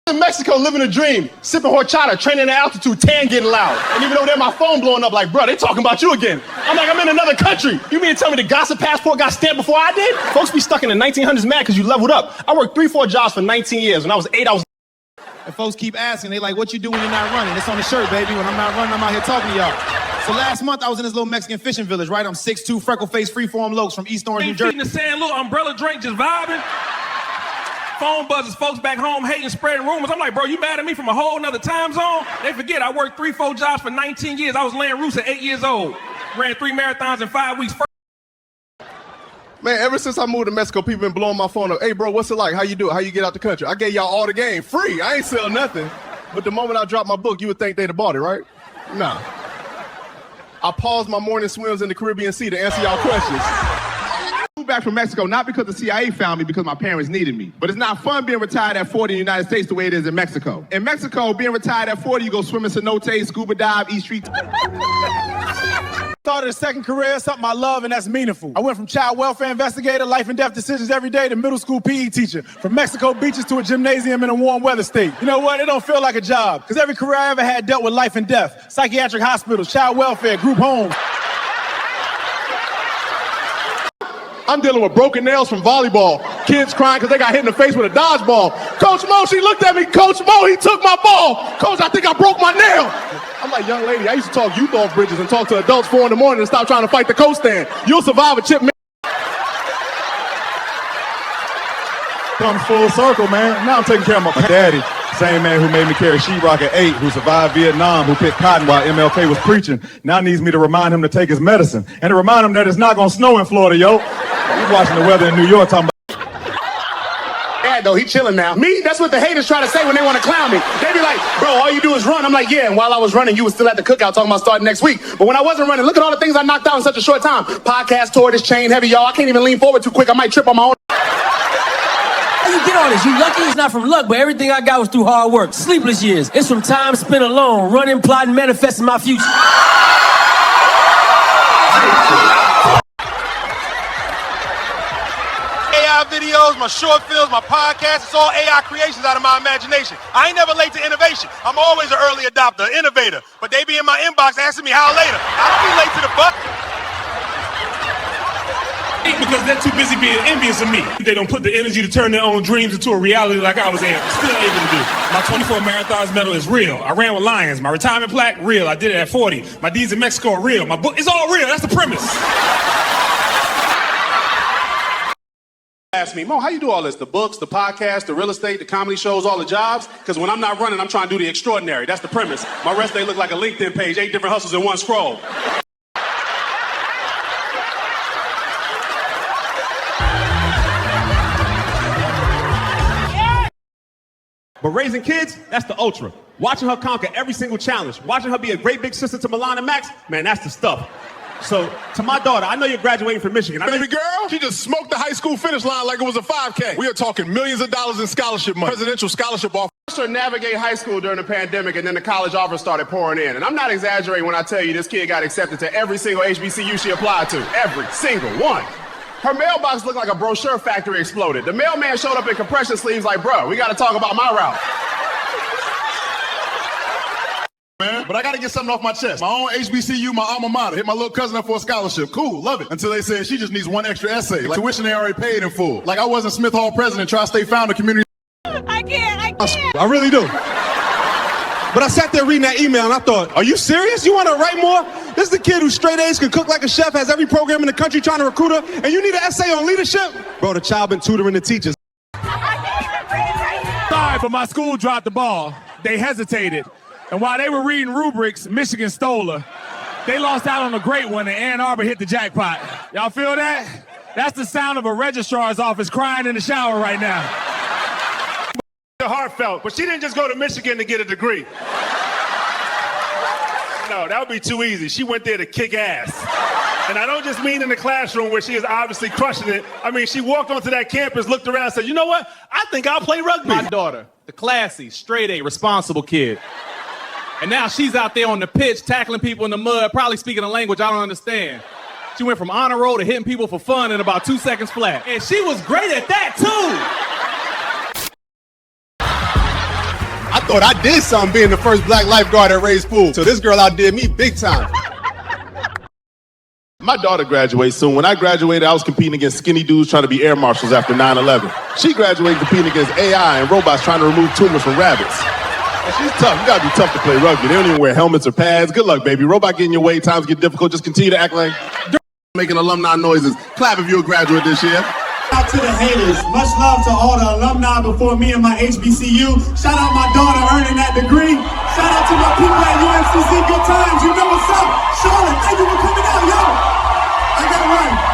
In Mexico, living a dream, sipping horchata, training at altitude, tan getting loud. And even though they're my phone blowing up like, bro, they talking about you again. I'm like, I'm in another country. You mean to tell me the gossip passport got stamped before I did? Folks be stuck in the 1900s mad because you leveled up. I worked 3-4 jobs for 19 years. When I was 8, I was... And folks keep asking, they like, what you do when you're not running? It's on the shirt, baby. When I'm not running, I'm out here talking to y'all. So last month, I was in this little Mexican fishing village, right? I'm 6'2", freckle-faced, freeform Lokes from East Orange, New Jersey. In the sand, little umbrella drink, just vibing. Phone buzzes, folks back home hating, spreading rumors. I'm like, bro, you mad at me from a whole nother time zone? They forget I worked 3-4 jobs for 19 years. I was laying roofs at 8 years old. Ran 3 marathons in 5 weeks. Man, ever since I moved to Mexico, people been blowing my phone up. Hey, bro, what's it like? How you do it? How you get out the country? I gave y'all all the game free. I ain't sell nothing. But the moment I dropped my book, you would think they'd have bought it, right? Nah. I paused my morning swims in the Caribbean Sea to answer y'all questions. I moved back from Mexico, not because the CIA found me, because my parents needed me. But it's not fun being retired at 40 in the United States the way it is in Mexico. In Mexico, being retired at 40, you go swim in cenotes, scuba dive, eat street. Started a second career, something I love and that's meaningful. I went from child welfare investigator, life and death decisions every day, to middle school PE teacher. From Mexico beaches to a gymnasium in a warm weather state. You know what? It don't feel like a job. Because every career I ever had dealt with life and death. Psychiatric hospitals, child welfare, group homes. I'm dealing with broken nails from volleyball. Kids crying because they got hit in the face with a dodgeball. Coach Mo, she looked at me. Coach Mo, he took my ball. Coach, I think I broke my nail. I'm like, young lady, I used to talk youth off bridges and talk to adults 4 in the morning and stop trying to fight the coast stand. You'll survive a chip. Comes full circle, man. Now I'm taking care of my daddy. Same man who made me carry sheetrock at 8, who survived Vietnam, who picked cotton while MLK was preaching, now needs me to remind him to take his medicine. And to remind him that it's not gonna snow in Florida, yo. He's watching the weather in New York talking about... Dad, though, he chilling now. Me, that's what the haters try to say when they want to clown me. They be like, bro, all you do is run. I'm like, yeah, and while I was running, you was still at the cookout talking about starting next week. But when I wasn't running, look at all the things I knocked out in such a short time. Podcast tour, this chain heavy, y'all. I can't even lean forward too quick. I might trip on my own. How you get on this? You lucky it's not from luck, but everything I got was through hard work. Sleepless years. It's from time spent alone, running, plotting, manifesting my future. AI videos, my short films, my podcasts, it's all AI creations out of my imagination. I ain't never late to innovation. I'm always an early adopter, innovator. But they be in my inbox asking me how later. I don't be late to the bus. Because they're too busy being envious of me. They don't put the energy to turn their own dreams into a reality like I was still able to do. My 24 marathons medal is real. I ran with Lions. My retirement plaque, real. I did it at 40. My deeds in Mexico are real. My book, it's all real. That's the premise. Ask me, Mo, how you do all this? The books, the podcast, the real estate, the comedy shows, all the jobs? Because when I'm not running, I'm trying to do the extraordinary. That's the premise. My resume look like a LinkedIn page, 8 different hustles in one scroll. But raising kids, that's the ultra. Watching her conquer every single challenge, watching her be a great big sister to Milan and Max, man, that's the stuff. So, to my daughter, I know you're graduating from Michigan. Baby girl, she just smoked the high school finish line like it was a 5K. We are talking millions of dollars in scholarship money. Presidential scholarship offer. To navigate high school during the pandemic, and then the college offers started pouring in. And I'm not exaggerating when I tell you this kid got accepted to every single HBCU she applied to. Every single one. Her mailbox looked like a brochure factory exploded. The mailman showed up in compression sleeves like, bro, we got to talk about my route. Man, but I gotta get something off my chest. My own HBCU, my alma mater, hit my little cousin up for a scholarship. Cool, love it. Until they said she just needs one extra essay. Like tuition they already paid in full. Like I wasn't Smith Hall president, Tri-State founder, community. I can't. I really do. But I sat there reading that email and I thought, are you serious? You want to write more? This is the kid who's straight A's, can cook like a chef, has every program in the country trying to recruit her, and you need an essay on leadership? Bro, the child been tutoring the teachers. Sorry, but my school dropped the ball. they hesitated. And while they were reading rubrics, Michigan stole her. They lost out on a great one, and Ann Arbor hit the jackpot. Y'all feel that? That's the sound of a registrar's office crying in the shower right now. Heartfelt, but she didn't just go to Michigan to get a degree. No, that would be too easy. She went there to kick ass. And I don't just mean in the classroom where she is obviously crushing it. I mean, she walked onto that campus, looked around, and said, you know what? I think I'll play rugby. My daughter, the classy, straight A, responsible kid. And now she's out there on the pitch, tackling people in the mud, probably speaking a language I don't understand. She went from honor roll to hitting people for fun in about 2 seconds flat. And she was great at that, too. I thought I did something being the first black lifeguard at Ray's pool. So this girl outdid me big time. My daughter graduates soon. When I graduated, I was competing against skinny dudes trying to be air marshals after 9/11. She graduated competing against AI and robots trying to remove tumors from rabbits. And she's tough. You gotta be tough to play rugby. They don't even wear helmets or pads. Good luck, baby. Robot getting your way. Times get difficult. Just continue to act like making alumni noises. Clap if you're a graduate this year. Shout out to the haters. Much love to all the alumni before me and my HBCU. Shout out my daughter earning that degree. Shout out to my people at UNCC. Good times. You know what's up. Charlotte, thank you for coming out, yo. I gotta run.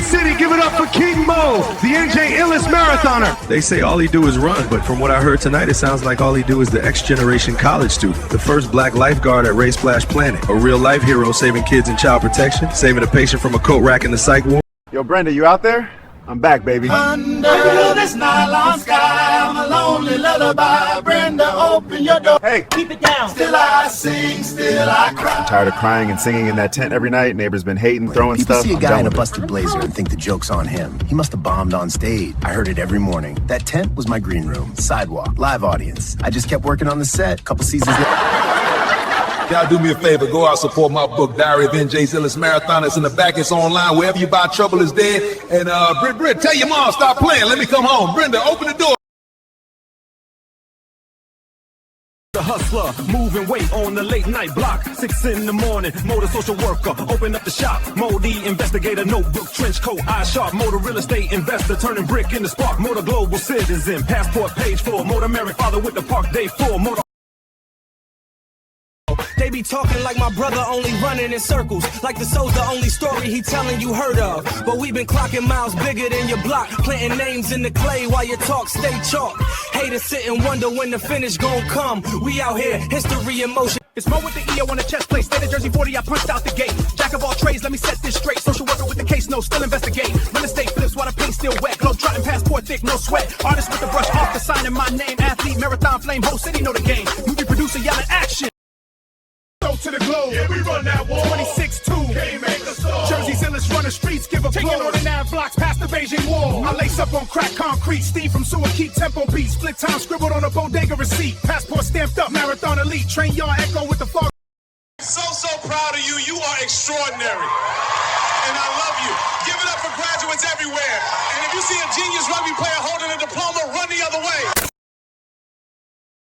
City, give it up for King Mo, the NJ Illis marathoner. They say all he do is run, but from what I heard tonight, it sounds like all he do is the X-Generation college student, the first black lifeguard at Ray Splash Planet, a real-life hero saving kids in child protection, saving a patient from a coat rack in the psych ward. Yo, Brenda, you out there? I'm back, baby. Under this nylon sky, I'm a lonely lullaby. Brenda, open your door. Hey, keep it down. Still I sing, still I cry. I'm tired of crying and singing in that tent every night. Neighbors been hating, throwing People stuff. see a I'm guy done in a with it. busted blazer and think the joke's on him. He must have bombed on stage. I heard it every morning. That tent was my green room, sidewalk, live audience. I just kept working on the set. Couple seasons later. Y'all do me a favor, go out, support my book, Diary of NJ Illis Marathon. It's in the back, it's online, wherever you buy Trouble is Dead. And Britt, tell your mom, stop playing, let me come home. Brenda, open the door. The hustler, moving weight on the late night block. 6 in the morning, motor social worker, open up the shop. Modi investigator, notebook, trench coat, eye sharp. Motor real estate investor, turning brick into spark. Motor global citizen, passport page 4. Motor married father with the park day 4. Motor. They be talking like my brother only running in circles. Like the soul's the only story he telling you heard of. But we been clocking miles bigger than your block. Planting names in the clay while you talk, stay chalk. Haters sit and wonder when the finish gon' come. We out here, history in motion. It's Mo with the EO on the chest plate. State of Jersey 40, I punched out the gate. Jack of all trades, let me set this straight. Social worker with the case, no, still investigate. Real estate flips while the paint still wet. Globe trotting, passport thick, no sweat. Artist with the brush off the sign in my name. Athlete, marathon flame, whole city know the game. Movie producer yelling action. To the globe, yeah, we run that wall. 26-2, can't make a star. Jersey's Illis run the streets, give a taking on the nav blocks past the Beijing wall. I lace up on crack concrete, steam from sewer, keep tempo beat. Split time scribbled on a bodega receipt. Passport stamped up, marathon elite. Train yard echo with the fog. So proud of you. You are extraordinary. And I love you. Give it up for graduates everywhere. And if you see a genius rugby player